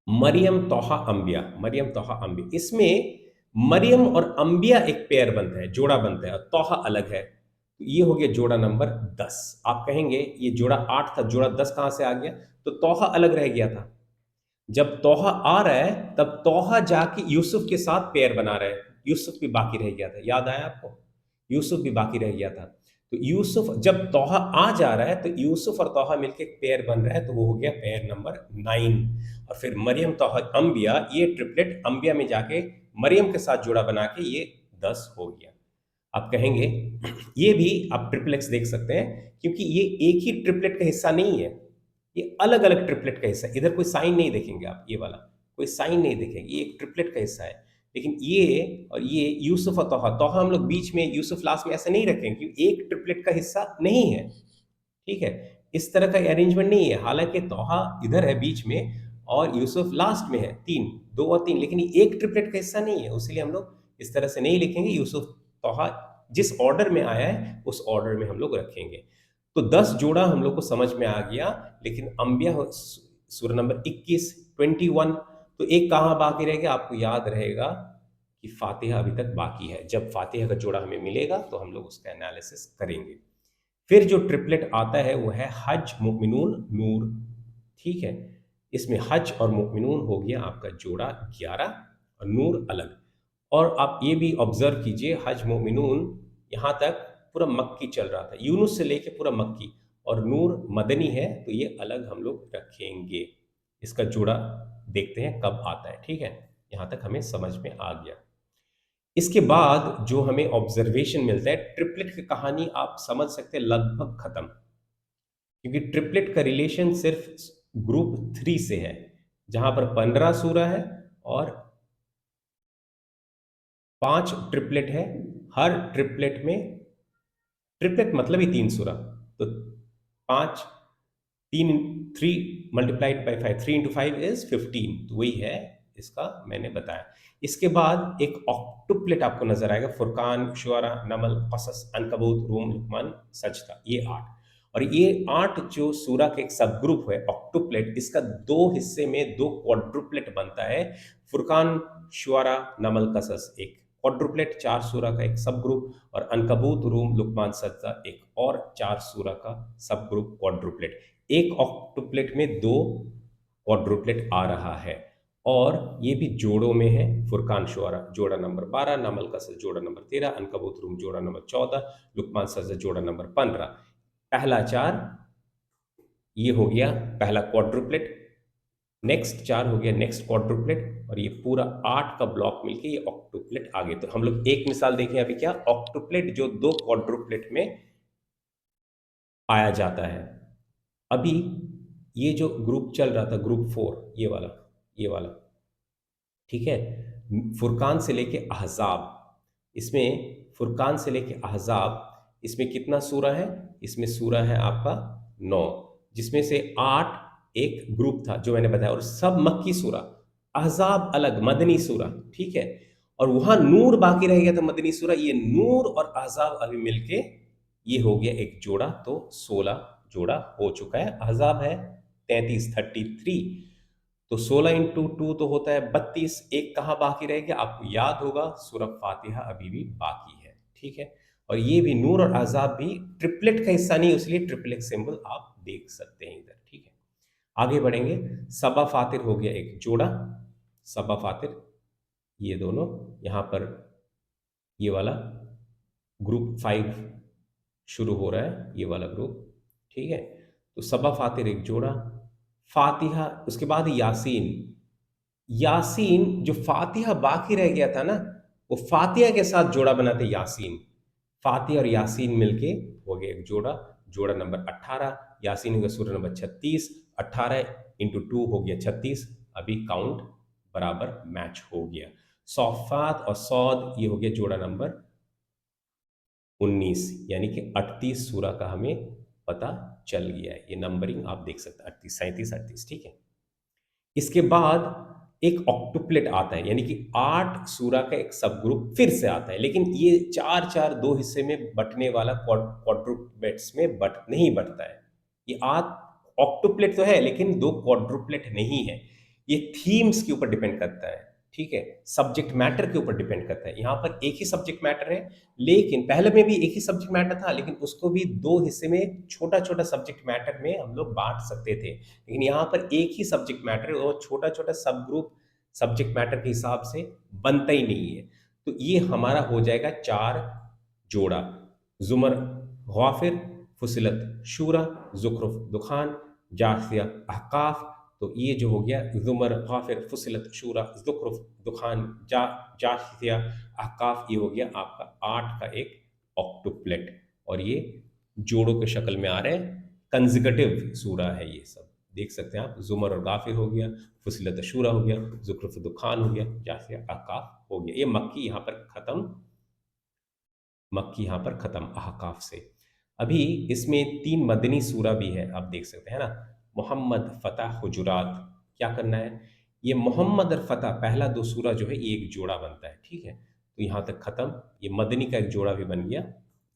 मरियम तोहा अंबिया, मरियम तोहा अंबिया, इसमें मरियम और अंबिया एक पेयर बनता है, जोड़ा बनता है, और तोहा अलग है। तो ये हो गया जोड़ा नंबर 10। आप कहेंगे ये जोड़ा 8 था, जोड़ा 10 कहां से आ गया? तो तोहा अलग रह गया था। जब तोहा आ रहा है, तब तोहा जाके यूसुफ के साथ पेयर बना रहा है। यूसुफ भी बाकी रह गया था, याद आया आपको? यूसुफ भी बाकी रह गया था। तो यूसुफ, जब तोहा आ जा रहा है, तो यूसुफ और तोहा मिलके एक पेयर बन रहा है, तो वो हो गया पेयर नंबर 9। और फिर मरियम तोहा अंबिया, ये ट्रिपलेट अंबिया में जाके मरियम के साथ जोड़ा बना के ये 10 हो गया। आप कहेंगे ये भी आप ट्रिपलेक्स देख सकते हैं, क्योंकि ये एक ही ट्रिपलेट का हिस्सा नहीं है, ये अलग अलग ट्रिपलेट का हिस्सा है। इधर कोई साइन नहीं देखेंगे आप, ये वाला कोई साइन नहीं देखेंगे, ये एक ट्रिपलेट का हिस्सा है। लेकिन ये और ये यूसुफ और तोहा, तोहा हम लोग बीच में, यूसुफ लास्ट में, ऐसे नहीं रखेंगे क्योंकि एक ट्रिपलेट का हिस्सा नहीं है, ठीक है। इस तरह का अरेंजमेंट नहीं है। हालांकि तोहा इधर है बीच में, और यूसुफ लास्ट में है, 3 2 और 3, लेकिन ये एक ट्रिपलेट का हिस्सा नहीं है। इसलिए हम लोग इस तरह से नहीं लिखेंगे। यूसुफ तोहा जिस ऑर्डर में आया है उस ऑर्डर में हम लोग रखेंगे। तो 10 जोड़ा हम लोग को समझ में आ गया। लेकिन अंबिया सूरा नंबर 21 21, तो एक कहाँ बाकी रह गया? आपको याद रहेगा कि फातिहा अभी तक बाकी है। जब फातिहा का जोड़ा हमें मिलेगा तो हम लोग उसका एनालिसिस करेंगे। फिर जो ट्रिपलेट आता है वो है हज, मुमिनून, नूर, ठीक है। इसमें हज और मुमिनून हो गया आपका जोड़ा 11, और नूर अलग। और आप ये भी ऑब्जर्व कीजिए, हज मुमिनून यहाँ तक पूरा मक्की चल रहा था, यूनुस से लेके पूरा मक्की, और नूर मदनी है, तो ये अलग हम लोग रखेंगे। इसका जोड़ा देखते हैं कब आता है, ठीक है। यहाँ तक हमें समझ में आ गया। इसके बाद जो हमें ऑब्जर्वेशन मिलता है, ट्रिपलेट की कहानी आप समझ सकते हैं लगभग खत्म। क्योंकि ट्रिपलेट का रिलेशन सिर्फ ग्रुप 3 से है, जहां पर 15 सूरा है और 5 ट्रिपलेट है। हर ट्रिपलेट में, ट्रिपलेट मतलब ही 3 सूरा, तो 5, 3, 3 मल्टीप्लाइड बाई 5, 3 इंटू 5 इज 15, तो वही है इसका मैंने बताया। इसके बाद एक ऑक्टुप्लेट आपको नजर आएगा, फुरकान, शुआरा, नमल, कसस, अनकबूत, रूम, लुकमान, सजदा, ये 8। और ये 8 जो सूरा के एक सब ग्रुप है ऑक्टुप्लेट, इसका दो हिस्से में दो क्वाड्रुप्लेट बनता है। फुरकान, शुआरा, नमल, कसस एक क्वाड्रुप्लेट, 4 सूरा का एक सब ग्रुप, और अनकबूत, रूम, लुकमान, सजदा एक और 4 सूरा का सब ग्रुप क्वाड्रुप्लेट। एक ऑक्टुप्लेट में दो क्वाड्रुप्लेट आ रहा है, और ये भी जोड़ों में है। फुरकान शुआरा जोड़ा नंबर 12, नमल कसस जोड़ा नंबर 13, अनकबूत रूम जोड़ा नंबर 14, लुकमान सजदा जोड़ा नंबर 15। पहला 4 ये हो गया पहला क्वाड्रुप्लेट, नेक्स्ट 4 हो गया नेक्स्ट क्वाड्रुप्लेट, और ये पूरा 8 का ब्लॉक मिलके ये ऑक्टुप्लेट आ गए। तो हम लोग एक मिसाल देखें अभी, क्या ऑक्टुप्लेट जो दो क्वाड्रुप्लेट में पाया जाता है। अभी ये जो ग्रुप चल रहा था, ग्रुप 4, ये वाला, ठीक है, फुरकान से लेके अहजाब, इसमें फुरकान से लेके अहजाब, इसमें कितना सूरा है? इसमें सूरा है आपका 9, जिसमें से 8 एक ग्रुप था जो मैंने बताया, और सब मक्की सूरा। अहजाब अलग, मदनी सूरा, ठीक है। और वहां नूर बाकी रह गया था, मदनी सूरा। ये नूर और अहजाब अभी मिलके ये हो गया एक जोड़ा, तो 16 जोड़ा हो चुका है। अहजाब है 33, 33, तो 16 इंटू 2 तो होता है 32। एक कहाँ बाकी रह गया? आपको याद होगा, सूरह फातिहा अभी भी बाकी है, ठीक है। और ये भी नूर और अहजाब भी ट्रिपलेट का हिस्सा नहीं, इसलिए ट्रिपलेट सिंबल आप देख सकते हैं इधर, ठीक है। आगे बढ़ेंगे। सबा फातिर हो गया एक जोड़ा, सबा फातिर, ये दोनों यहां पर, ये वाला ग्रुप 5 शुरू हो रहा है, ये वाला ग्रुप, ठीक है। तो सबा फातिर एक जोड़ा, फातिहा, उसके बाद यासीन। यासीन जो फातिहा बाकी रह गया था ना, वो फातिहा के साथ जोड़ा बनाते यासीन। फातिहा और यासीन मिलके हो गया एक जोड़ा, जोड़ा नंबर 18। यासीन हो गया सूरा नंबर 36, 18 इंटू 2 हो गया 36। अभी काउंट बराबर मैच हो गया। सौफात और सौद ये हो गया जोड़ा नंबर 19, यानी कि 38 सूरा का हमें पता चल गया है। ये नंबरिंग आप देख सकते हैं, 38, 37, 38, ठीक है। इसके बाद एक ऑक्टुप्लेट आता है, यानी कि 8 सूरा का एक सब ग्रुप फिर से आता है, लेकिन ये 4 4 दो हिस्से में बंटने वाला क्वाड्रुप्लेट्स में बट नहीं बटता है। ये 8 ऑक्टुप्लेट तो है, लेकिन दो क्वाड्रुप्लेट नहीं है। ये थीम्स के ऊपर डिपेंड करता है, ठीक है, सब्जेक्ट मैटर के ऊपर डिपेंड करता है। यहाँ पर एक ही सब्जेक्ट मैटर है, लेकिन पहले में भी एक ही सब्जेक्ट मैटर था, लेकिन उसको भी दो हिस्से में छोटा छोटा सब्जेक्ट मैटर में हम लोग बांट सकते थे। लेकिन यहाँ पर एक ही सब्जेक्ट मैटर है, और छोटा छोटा सब ग्रुप सब्जेक्ट मैटर के हिसाब से बनता ही नहीं है। तो ये हमारा हो जाएगा 4 जोड़ा, जुमर, गाफिर, फुसिलत, शूरा, जुखरुफ, दुखान, जासिया, अहकाफ। तो ये जो हो गया जुमर, गाफिर, फुसिलत, शूरा, जुखरुफ, दुखान, जासिया, अहकाफ, ये हो गया आपका 8 का एक ऑक्टुप्लेट। और ये जोड़ों के शक्ल में आ रहे हैं, कंजिकटिव सूरा है ये सब, देख सकते हैं आप। जुमर और गाफिर हो गया, फुसिलत शूरा हो गया, जुखरुफ दुखान हो गया, जासिया अहकाफ हो गया। ये मक्की यहाँ पर खत्म, मक्की यहाँ पर खत्म अहकाफ से। अभी इसमें 3 मदनी सूरा भी है, आप देख सकते हैं ना। मोहम्मद, फतह, हुजुरात। क्या करना है? ये मोहम्मद और फतह पहला 2 सूरा जो है ये एक जोड़ा बनता है, ठीक है। तो यहाँ तक खत्म। ये मदनी का एक जोड़ा भी बन गया,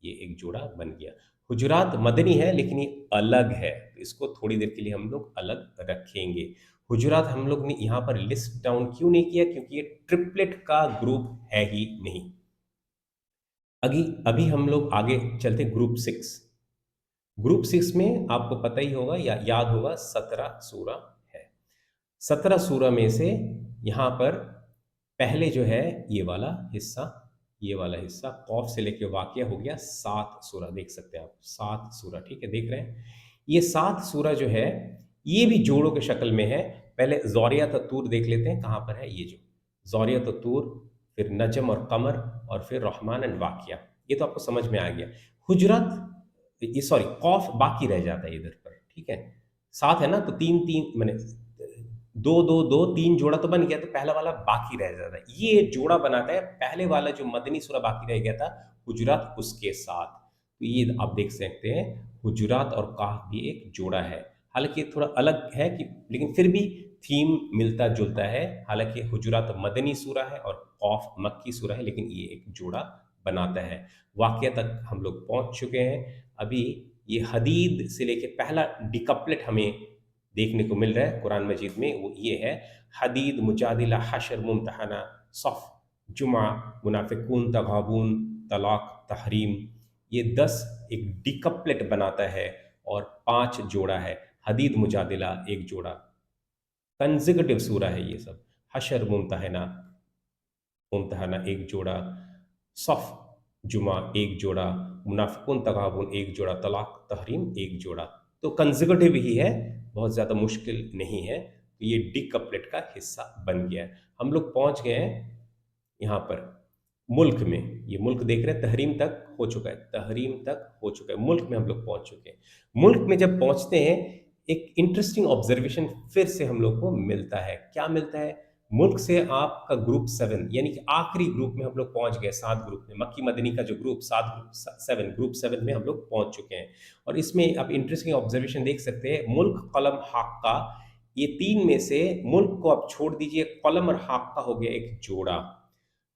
ये एक जोड़ा बन गया। हुजुरात मदनी है, लेकिन ये अलग है, तो इसको थोड़ी देर के लिए हम लोग अलग रखेंगे। हुजुरात हम लोग ने यहाँ पर लिस्ट डाउन क्यों नहीं किया? क्योंकि ये ट्रिपलेट का ग्रुप है ही नहीं। अभी अभी हम लोग आगे चलते ग्रुप 6। ग्रुप 6 में आपको पता ही होगा या याद होगा, 17 सूरा है। 17 सूरा में से यहाँ पर पहले जो है ये वाला हिस्सा, ये वाला हिस्सा कौफ से लेके वाक़िया हो गया 7 सूरा, देख सकते हैं आप 7 सूरा, ठीक है, देख रहे हैं। ये 7 सूरा जो है ये भी जोड़ों के शक्ल में है। पहले ज़ौरियत और तूर देख लेते हैं, कहाँ पर है ये जो ज़ौरियत और तूर, फिर नजम और कमर, और फिर रहमान एंड वाक़िया। ये तो आपको समझ में आ गया। हुजरत, ये सॉरी, कौफ बाकी रह जाता है इधर पर, ठीक है, 7 है ना, तो 3-3 मैंने 2-2-2 3 जोड़ा तो बन गया, तो पहला वाला बाकी रह जाता है। ये जोड़ा बनाता है पहले वाला जो मदनी सूरा बाकी रह गया था, हुजुरात उसके साथ। तो ये आप देख सकते हैं, हुजुरात और काफ भी एक जोड़ा है। हालाँकि थोड़ा अलग है कि लेकिन फिर भी थीम मिलता-जुलता है। हालाँकि हुजुरात मदनी सूरा है और कौफ मक्की सूरा है, लेकिन ये एक जोड़ा बनाता है। वाक़या तक हम लोग पहुँच चुके हैं। अभी ये हदीद से लेके पहला डिकपलेट हमें देखने को मिल रहा है कुरान मजीद में, वो ये है, हदीद, मुजादिला, हशर, मुमतहना, सफ़, जुमा, मुनाफिकून, तगाबून, तलाक, तहरीम, ये 10 एक डिकपलेट बनाता है और 5 जोड़ा है। हदीद, मुजादिला एक जोड़ा, कंसेक्यूटिव सूरा है ये सब। हशर, मुमतहना, मुमतहना एक जोड़ा, सफ़, जुमा एक जोड़ा, मुनाफिकून, तगाबुन एक जोड़ा, तलाक, तहरीम एक जोड़ा। तो कंसेक्यूटिव ही है, बहुत ज़्यादा मुश्किल नहीं है। तो ये डिकपलेट का हिस्सा बन गया है। हम लोग पहुँच गए हैं यहाँ पर मुल्क में। ये मुल्क देख रहे हैं, तहरीम तक हो चुका है, तहरीम तक हो चुका है, मुल्क में हम लोग पहुँच चुके हैं। मुल्क में जब पहुँचते हैं, एक इंटरेस्टिंग ऑब्जर्वेशन फिर से हम लोग को मिलता है। क्या मिलता है? मुल्क से आपका ग्रुप 7 यानी कि आखिरी ग्रुप में हम लोग पहुंच गए, 7 ग्रुप में। मक्की मदनी का जो ग्रुप 7 ग्रुप 7 ग्रुप 7 में हम लोग पहुंच चुके हैं। और इसमें आप इंटरेस्टिंग ऑब्जर्वेशन देख सकते हैं, मुल्क, कलम, हाक्का, ये 3 में से मुल्क को आप छोड़ दीजिए, कलम और हाक्का हो गया एक जोड़ा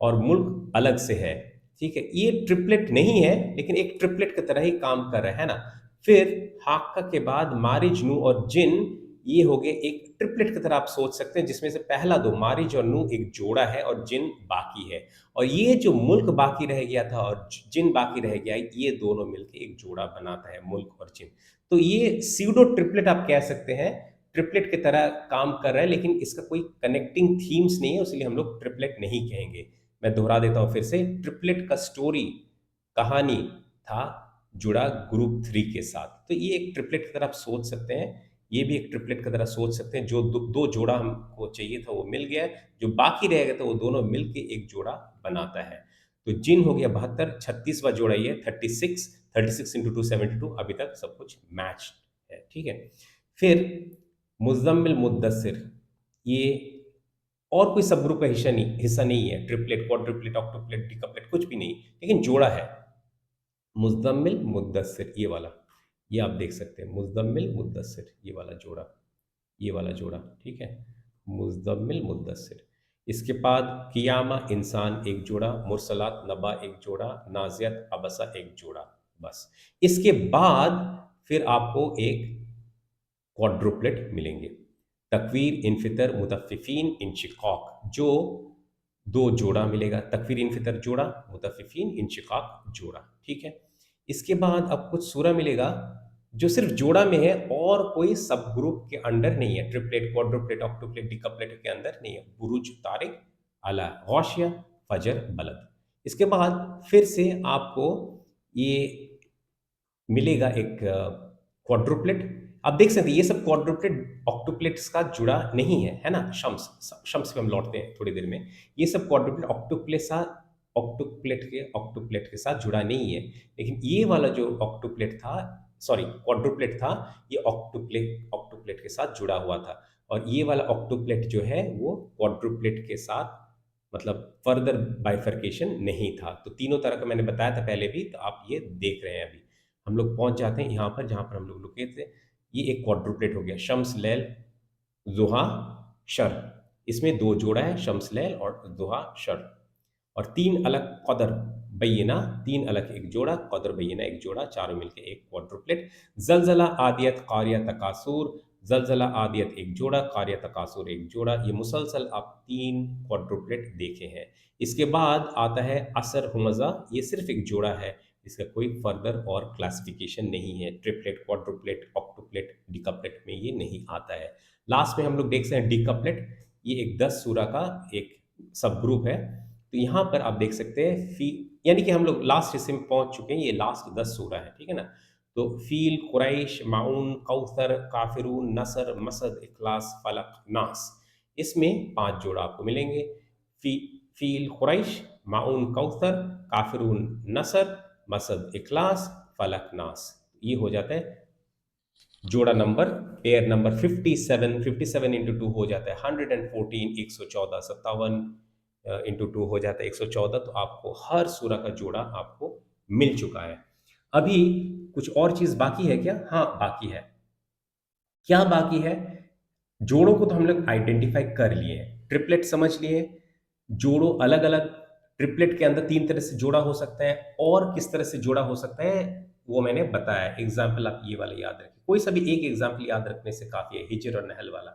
और मुल्क अलग से है। ठीक है, ये ट्रिपलेट नहीं है, लेकिन एक ट्रिपलेट की तरह ही काम कर रहा है ना। फिर हाक्का के बाद मारिज, नू और जिन, ये हो गए एक ट्रिपलेट की तरह आप सोच सकते हैं, जिसमें से पहला 2 मारिज और नू एक जोड़ा है और जिन बाकी है। और ये जो मुल्क बाकी रह गया था और जिन बाकी रह गया, ये दोनों मिलके एक जोड़ा बनाता है, मुल्क और जिन। तो ये सीडो ट्रिपलेट आप कह सकते हैं, ट्रिपलेट की तरह काम कर रहा है, लेकिन इसका कोई कनेक्टिंग थीम्स नहीं है, इसलिए हम लोग ट्रिपलेट नहीं कहेंगे। मैं दोहरा देता हूं फिर से, ट्रिपलेट का स्टोरी, कहानी था जुड़ा ग्रुप 3 के साथ। तो ये एक ट्रिपलेट की तरह आप सोच सकते हैं, ये भी एक ट्रिपलेट की तरह सोच सकते हैं। जो दो जोड़ा हमको चाहिए था वो मिल गया है, जो बाकी रह गया था वो दोनों मिलके एक जोड़ा बनाता है। तो जिन हो गया 72, 36वां जोड़ा ये 36, 36 इंटू 272, अभी तक सब कुछ मैच है, ठीक है। फिर मुजम्मिल, मुद्दसिर, ये और कोई सब ग्रुप का हिस्सा नहीं है, ट्रिपलेट, क्वाड्रुपलेट, ऑक्टुपलेट, डिकपलेट कुछ भी नहीं, लेकिन जोड़ा है। मुज़्ज़म्मिल, मुद्दस्सिर, ये वाला, ये आप देख सकते हैं, मुज़्ज़म्मिल, मुद्दस्सिर, ये वाला जोड़ा, ये वाला जोड़ा, ठीक है? मुज़्ज़म्मिल, मुद्दस्सिर। इसके बाद क़ियामा, इंसान एक जोड़ा, मुरसलात, नबा एक जोड़ा, नाज़ियात, अबसा एक जोड़ा, बस। इसके बाद फिर आपको एक क्वाड्रुपलेट मिलेंगे। तकवीर, इनफितर, मुतफ़्फ़िफ़ीन, इंशिक़ाक़, जो 2 जोड़ा मिलेगा। तकवीर, इनफितर जोड़ा, मुतफ़्फ़िफ़ीन, इंशिक़ाक़ जोड़ा, ठीक है? इसके बाद अब कुछ सूरा मिलेगा जो सिर्फ़ जोड़ा में है और कोई सब ग्रुप के अंडर नहीं है। ट्रिपलेट, क्वाड्रुपलेट, ऑक्टुपलेट, डिकपलेट के अंदर नहीं है। बुरूज, तारिक, अला, गौशिया, फजर, बलद। इसके बाद फिर से आपको ये मिलेगा एक क्वाड्रुपलेट। आप देख सकते हैं ये सब क्वाड्रुपलेट ऑक्टुपलेट्स का जुड़ा नहीं है, है ना? शम्स पे हम लौटते हैं थोड़ी देर में। ये सब क्वाड्रुपलेट ऑक्टुपलेट के साथ जुड़ा नहीं है। लेकिन ये वाला जो ऑक्टुपलेट था, सॉरी क्वाड्रुपलेट था, ये ऑक्टुपलेट के साथ जुड़ा हुआ था। और ये वाला ऑक्टुपलेट जो है वो क्वाड्रुपलेट के साथ मतलब फर्दर बाइफरकेशन नहीं था। तो तीनों तरह का मैंने बताया था पहले भी, तो आप ये देख रहे हैं अभी। हम लोग पहुंच जाते हैं यहाँ पर जहाँ पर हम लोग रुके थे। ये एक क्वाड्रुपलेट हो गया, शम्स, लैल, ज़ुहा, शर। इसमें 2 जोड़ा है, शम्स, लैल और ज़ुहा, शर। और 3 अलग कदर, बैना, 3 अलग एक जोड़ा, कदर, बैना एक जोड़ा, चारों मिलके एक क्वाड्रुपलेट। ज़लज़ला, आदियत, कारिया, तकासुर, ज़लज़ला, आदियत एक जोड़ा, कारिया, तकासुर एक जोड़ा। ये मुसलसल आप 3 क्वाड्रुपलेट देखे हैं। इसके बाद आता है असर, हुमज़ा, ये सिर्फ एक जोड़ा है, इसका कोई फर्दर और क्लासिफिकेशन नहीं है। ट्रिपलेट, क्वाड्रुपलेट, ऑक्टुपलेट, डिकपलेट में ये नहीं आता है। लास्ट में हम लोग देखते हैं डिकपलेट, ये एक 10 सूरा का एक सब ग्रुप है। तो यहाँ पर आप देख सकते हैं फी, यानी कि हम लोग लास्ट हिस्से में पहुंच चुके हैं, ये लास्ट 10 सूरा है, ठीक है ना? तो फील, कुरैश, माउन, कौसर, काफिरून, नसर, मसद, इखलास, फलक, नास, इसमें 5 जोड़ा आपको मिलेंगे। फी फील, कुरैश, माउन, कौसर, काफिरून, नसर, मसद, इखलास, फलक, नास, ये हो जाता है जोड़ा number, pair number 57, 57 into two हो जाता है 114, 114, 57 इंटू टू हो जाता है 114। तो आपको हर सूरा का जोड़ा आपको मिल चुका है। अभी कुछ और चीज बाकी है क्या? हाँ, बाकी है। क्या बाकी है? जोड़ों को तो हम लोग आइडेंटिफाई कर लिए हैं, ट्रिपलेट समझ लिए, जोड़ों अलग अलग, ट्रिपलेट के अंदर तीन तरह से जोड़ा हो सकता है, और किस तरह से जोड़ा हो सकता है वो मैंने बताया। एग्जाम्पल आप ये वाला याद रखें, कोई सा भी एक एग्जाम्पल याद रखने से काफी है। हिजर और नहल वाला,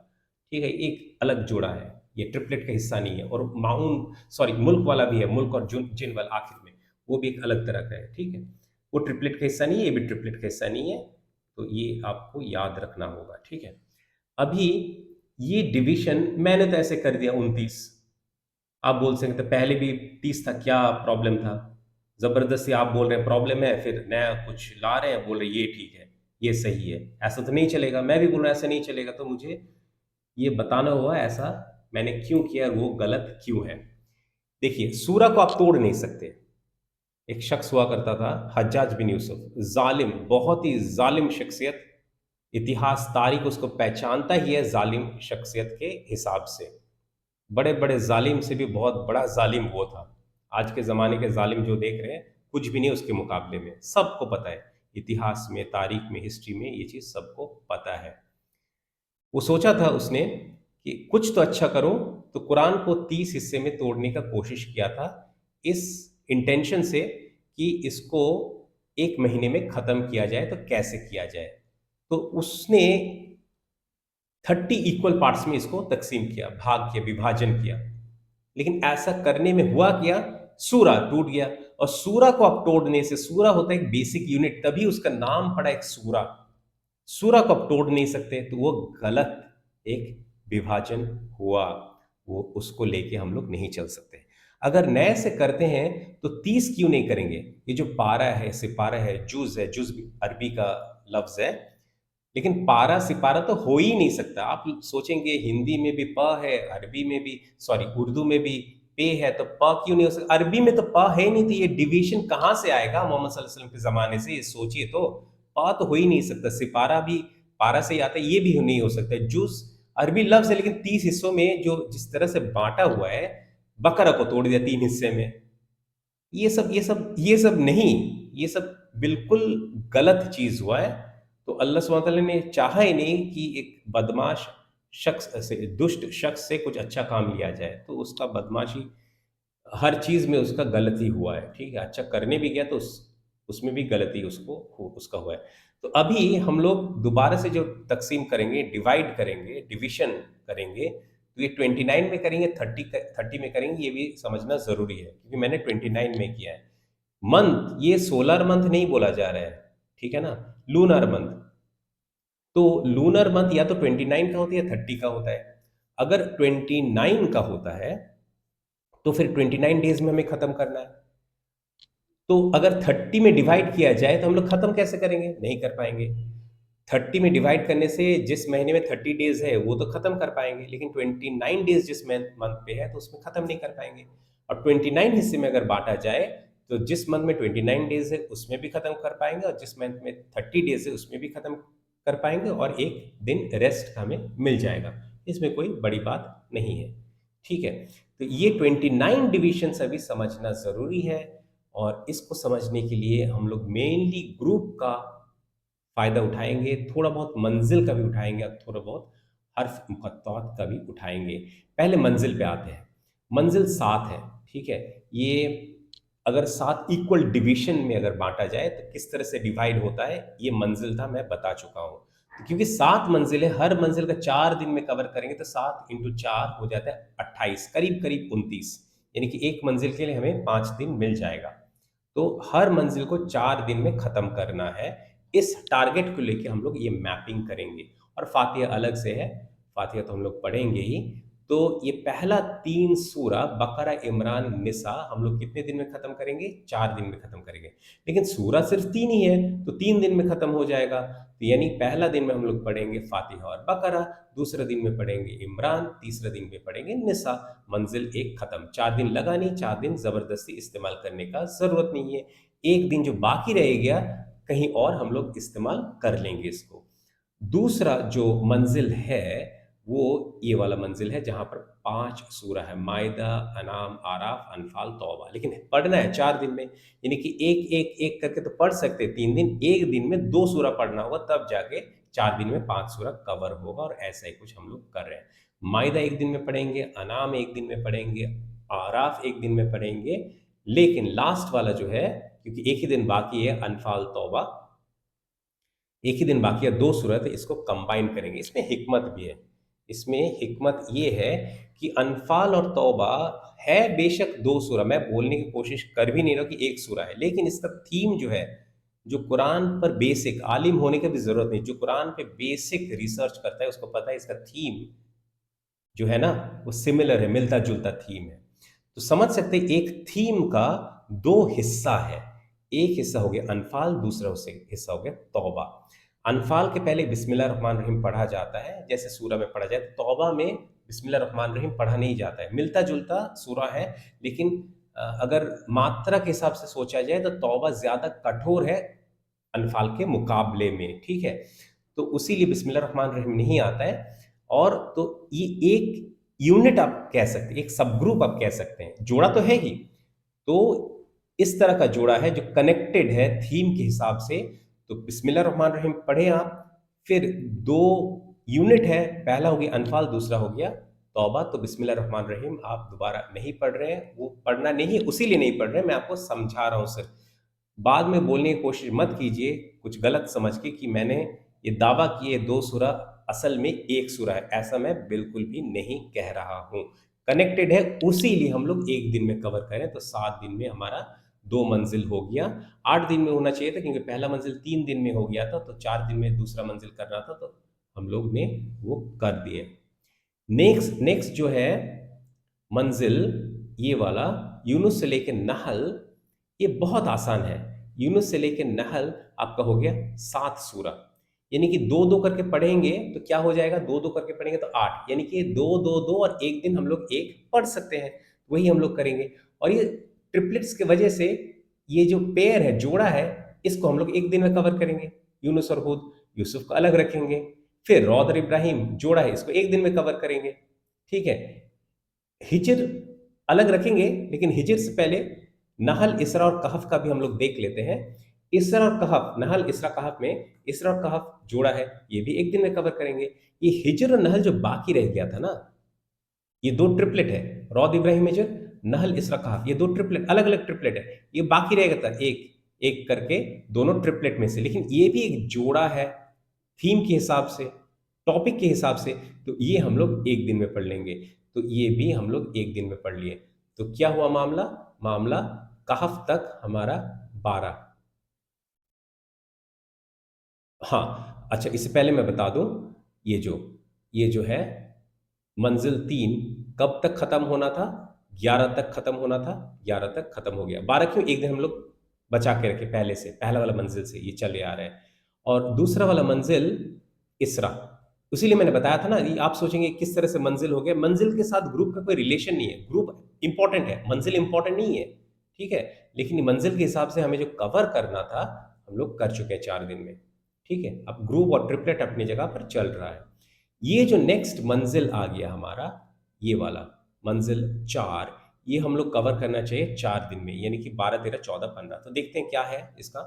ठीक है, एक अलग जोड़ा है, ये ट्रिपलेट का हिस्सा नहीं है। और माउन, सॉरी, मुल्क वाला भी है, मुल्क और जिन वाला आखिर में, वो भी एक अलग तरह का है, ठीक है। वो ट्रिपलेट का हिस्सा नहीं है, ये भी ट्रिपलेट का हिस्सा नहीं है। तो ये आपको याद रखना होगा, ठीक है। अभी ये डिवीजन मैंने तो ऐसे कर दिया 29। आप बोल सकते हैं पहले भी 30 था, क्या प्रॉब्लम था? जबरदस्ती आप बोल रहे हैं प्रॉब्लम है, फिर नया कुछ ला रहे हैं, बोल रहे हैं ये ठीक है, ये सही है, ऐसा तो नहीं चलेगा। मैं भी बोल रहा हूं ऐसा नहीं चलेगा, तो मुझे ये बताना होगा ऐसा मैंने क्यों किया, वो गलत क्यों है। देखिए, सूरा को आप तोड़ नहीं सकते। एक शख्स हुआ करता था, हज्जाज बिन यूसुफ, जालिम, बहुत ही जालिम शख्सियत। इतिहास, तारीख उसको पहचानता ही है जालिम शख्सियत के हिसाब से। बड़े बड़े जालिम से भी बहुत बड़ा जालिम वो था। आज के ज़माने के जालिम जो देख रहे हैं, कुछ भी नहीं उसके मुकाबले में, सबको पता है। इतिहास में, तारीख में, हिस्ट्री में ये चीज़ सबको पता है। वो सोचा था उसने कि कुछ तो अच्छा करूं, तो कुरान को 30 हिस्से में तोड़ने का कोशिश किया था, इस इंटेंशन से कि इसको एक महीने में ख़त्म किया जाए। तो कैसे किया जाए? तो उसने 30 इक्वल पार्ट्स में इसको तकसीम किया, भाग किया, विभाजन किया। लेकिन ऐसा करने में हुआ क्या? सूरा टूट गया। और सूरा को आप तोड़ने से, सूरा होता है एक बेसिक यूनिट, तभी उसका नाम पड़ा एक सूरा। सूरा को आप तोड़ नहीं सकते, तो वो गलत एक विभाजन हुआ। वो उसको लेके हम लोग नहीं चल सकते। अगर नए से करते हैं तो 30 क्यों नहीं करेंगे? ये जो पारा है, सिपारा है, जुज है, जुज भी अरबी का लफ्ज है, लेकिन पारा सिपारा तो हो ही नहीं सकता। आप सोचेंगे हिंदी में भी प है, अरबी में भी, सॉरी, उर्दू में भी पे है, तो प क्यों नहीं हो सकता? अरबी में तो प है ही नहीं, तो ये डिवीजन कहाँ से आएगा मोहम्मद सल्लल्लाहु अलैहि वसल्लम के जमाने से? ये सोचिए तो, प तो हो ही नहीं सकता। सिपारा भी पारा से ही आता है, ये भी नहीं हो सकता। जूस अरबी लफ्ज है, लेकिन 30 हिस्सों में जो जिस तरह से बांटा हुआ है, बकरा को तोड़ दिया 3 हिस्से में। ये सब नहीं, ये सब बिल्कुल गलत चीज हुआ है। तो अल्लाह सुब्हानहू व तआला ने चाहा ही नहीं कि एक बदमाश शख्स से, दुष्ट शख्स से कुछ अच्छा काम लिया जाए। तो उसका बदमाशी, हर चीज में उसका गलती हुआ है, ठीक है। अच्छा करने भी गया तो उसमें भी गलती उसका हुआ है। तो अभी हम लोग दोबारा से जो तकसीम करेंगे, डिवाइड करेंगे, डिवीजन करेंगे, तो ये 29 में करेंगे, 30 में करेंगे, ये भी समझना जरूरी है, क्योंकि मैंने 29 में किया है। मंथ, ये सोलर मंथ नहीं बोला जा रहा है, ठीक है ना, लूनर मंथ। तो लूनर मंथ या तो 29 का होता है या 30 का होता है। अगर 29 का होता है तो फिर 29 डेज में हमें खत्म करना है। तो अगर 30 में डिवाइड किया जाए तो हम लोग खत्म कैसे करेंगे? नहीं कर पाएंगे। 30 में डिवाइड करने से जिस महीने में 30 डेज है वो तो खत्म कर पाएंगे, लेकिन 29 डेज जिस मंथ पे है तो उसमें खत्म नहीं कर पाएंगे। और 29 हिस्से में अगर बांटा जाए तो जिस मंथ में 29 डेज है उसमें भी खत्म कर पाएंगे, और जिस मंथ में 30 डेज है उसमें भी खत्म कर पाएंगे, और एक दिन रेस्ट का हमें मिल जाएगा। इसमें कोई बड़ी बात नहीं है, ठीक है। तो ये 29 डिविजन अभी समझना जरूरी है। और इसको समझने के लिए हम लोग मेनली ग्रुप का फायदा उठाएंगे, थोड़ा बहुत मंजिल का भी उठाएंगे, और थोड़ा बहुत हर्फ मुकत्तात का भी उठाएंगे। पहले मंजिल पे आते हैं। मंजिल 7 है, ठीक है। ये अगर 7 इक्वल डिवीजन में अगर बांटा जाए तो किस तरह से डिवाइड होता है, ये मंजिल था, मैं बता चुका हूँ। तो क्योंकि 7 मंजिल है, हर मंजिल का 4 दिन में कवर करेंगे, तो 7 इंटू 4 हो जाता है 28, करीब करीब 29। यानी कि एक मंजिल के लिए हमें 5 दिन मिल जाएगा। तो हर मंजिल को 4 दिन में खत्म करना है। इस टारगेट को लेके हम लोग ये मैपिंग करेंगे। और फातिहा अलग से है, फातिहा तो हम लोग पढ़ेंगे ही। तो ये पहला 3 सूरा, बकरा, इमरान, निसा, हम लोग कितने दिन में खत्म करेंगे? 4 दिन में खत्म करेंगे। लेकिन सूरा सिर्फ 3 ही है, तो 3 दिन में खत्म हो जाएगा। तो यानी पहला दिन में हम लोग पढ़ेंगे फातिहा और बकरा, दूसरे दिन में पढ़ेंगे इमरान, तीसरे दिन में पढ़ेंगे निसा। मंजिल एक खत्म। 4 दिन लगा नहीं, 4 दिन जबरदस्ती इस्तेमाल करने का जरूरत नहीं है। एक दिन जो बाकी रह गया, कहीं और हम लोग इस्तेमाल कर लेंगे इसको। दूसरा जो मंजिल है वो ये वाला मंजिल है जहां पर 5 सूरा है, मायदा, अनाम, आराफ, अनफाल, तौबा। लेकिन पढ़ना है 4 दिन में, यानी कि एक एक एक करके तो पढ़ सकते हैं 3 दिन, एक दिन में 2 सूरा पढ़ना होगा, तब जाके 4 दिन में 5 सूरा कवर होगा। और ऐसा ही कुछ हम लोग कर रहे हैं। मायदा एक दिन में पढ़ेंगे, अनाम एक दिन में पढ़ेंगे, आराफ एक दिन में पढ़ेंगे, लेकिन लास्ट वाला जो है, क्योंकि एक ही दिन बाकी है, अनफाल, तौबा, एक ही दिन बाकी है, 2 सूरत है, इसको कंबाइन करेंगे। इसमें हिकमत भी है। इसमें हिकमत ये है कि अनफाल और तौबा है बेशक 2 सूरा, मैं बोलने की कोशिश कर भी नहीं रहा कि 1 सूरा है, लेकिन इसका थीम जो है, जो कुरान पर बेसिक आलिम होने की भी ज़रूरत नहीं, जो कुरान पे बेसिक रिसर्च करता है उसको पता है इसका थीम जो है ना, वो सिमिलर है, मिलता-जुलता थीम है। तो समझ सकते हैं एक थीम का 2 हिस्सा है। एक हिस्सा हो गया अनफाल, दूसरा उसे हिस्सा हो गया तौबा। अनफाल के पहले बिस्मिल्लाह रहमान रहीम पढ़ा जाता है, जैसे सूरा में पढ़ा जाए। तौबा में बिस्मिल्लाह रहमान रहीम पढ़ा नहीं जाता है। मिलता-जुलता सूरा है, लेकिन अगर मात्रा के हिसाब से सोचा जाए तो तौबा ज़्यादा कठोर है अनफाल के मुकाबले में, ठीक है? तो इसीलिए बिस्मिल्लाह रहमान रहीम नहीं आता है। और तो ये एक यूनिट आप कह सकते हैं, एक सब ग्रुप आप कह सकते हैं, जोड़ा तो है ही। तो इस तरह का जोड़ा है जो कनेक्टेड है थीम के हिसाब से। तो बिस्मिल्लाह रहमान रहीम पढ़े आप, फिर 2 यूनिट है, पहला हो गया अनफाल, दूसरा हो गया तौबा। तो बिस्मिल्लाह रहमान रहीम आप दोबारा नहीं पढ़ रहे हैं, वो पढ़ना नहीं है, उसीलिए नहीं पढ़ रहे हैं, मैं आपको समझा रहा हूं सिर्फ। बाद में बोलने की कोशिश मत कीजिए कुछ गलत समझ के कि मैंने ये दावा किए 2 सूरा असल में 1 सूरा है, ऐसा मैं बिल्कुल भी नहीं कह रहा हूँ। कनेक्टेड है, उसीलिए हम लोग 1 दिन में कवर करें, तो 7 दिन में हमारा 2 मंजिल हो गया। 8 दिन में होना चाहिए था, क्योंकि पहला मंजिल 3 दिन में हो गया था, तो 4 दिन में दूसरा मंजिल करना था, तो हम लोग ने वो कर दिए। नेक्स्ट नेक्स्ट जो है मंजिल, ये वाला यूनुस से लेके नहल, ये बहुत आसान है। यूनुस से लेके नहल आपका हो गया 7 सूरा, यानी कि 2-2 करके पढ़ेंगे तो क्या हो जाएगा, 2-2 करके पढ़ेंगे तो 8, यानी कि 2-2-2 और एक दिन हम लोग एक पढ़ सकते हैं। वही हम लोग करेंगे। और ये ट्रिपलेट्स की वजह से ये जो पेयर है, जोड़ा है, इसको हम लोग एक दिन में कवर करेंगे। यूनुस और हूद, यूसुफ को अलग रखेंगे। फिर रौद और इब्राहिम जोड़ा है, इसको एक दिन में कवर करेंगे, ठीक है। हिजर अलग रखेंगे, लेकिन हिजर से पहले नहल, इसरा और कहफ का भी हम लोग देख लेते हैं। इसरा और कहफ, नहल, इसरा, कहफ में इसरा और कहफ जोड़ा है, ये भी एक दिन में कवर करेंगे। ये हिजर और नहल जो बाकी रह गया था ना, ये 2 ट्रिपलेट है, रौद इब्राहिम हिजर, नहल, इसरा, कहफ, ये 2 ट्रिपलेट, अलग अलग ट्रिपलेट है। ये बाकी रहेगा था एक एक करके दोनों ट्रिपलेट में से, लेकिन ये भी एक जोड़ा है थीम के हिसाब से, टॉपिक के हिसाब से। तो ये हम लोग एक दिन में पढ़ लेंगे। तो ये भी हम लोग एक दिन में पढ़ लिए। तो क्या हुआ मामला, मामला कहफ तक हमारा 12। हाँ, अच्छा, इससे पहले मैं बता दूं, ये जो ये जो है मंजिल 3 कब तक खत्म होना था, 11 तक खत्म होना था, 11 तक खत्म हो गया। 12 क्यों, एक दिन हम लोग बचा के रखे पहले से, पहला वाला मंजिल से ये चले आ रहे हैं। और दूसरा वाला मंजिल इसरा, इसीलिए मैंने बताया था ना, ये आप सोचेंगे किस तरह से मंजिल हो गया। मंजिल के साथ ग्रुप का कोई रिलेशन नहीं है, ग्रुप इंपॉर्टेंट है, मंजिल इंपॉर्टेंट नहीं है, ठीक है। लेकिन मंजिल के हिसाब से हमें जो कवर करना था हम लोग कर चुके हैं 4 दिन में, ठीक है। अब ग्रुप और ट्रिपलेट अपनी जगह पर चल रहा है। ये जो नेक्स्ट मंजिल आ गया हमारा, ये वाला मंजिल 4, ये हम लोग कवर करना चाहिए 4 दिन में, यानी कि 12, 13, 14, 15। तो देखते हैं क्या है इसका।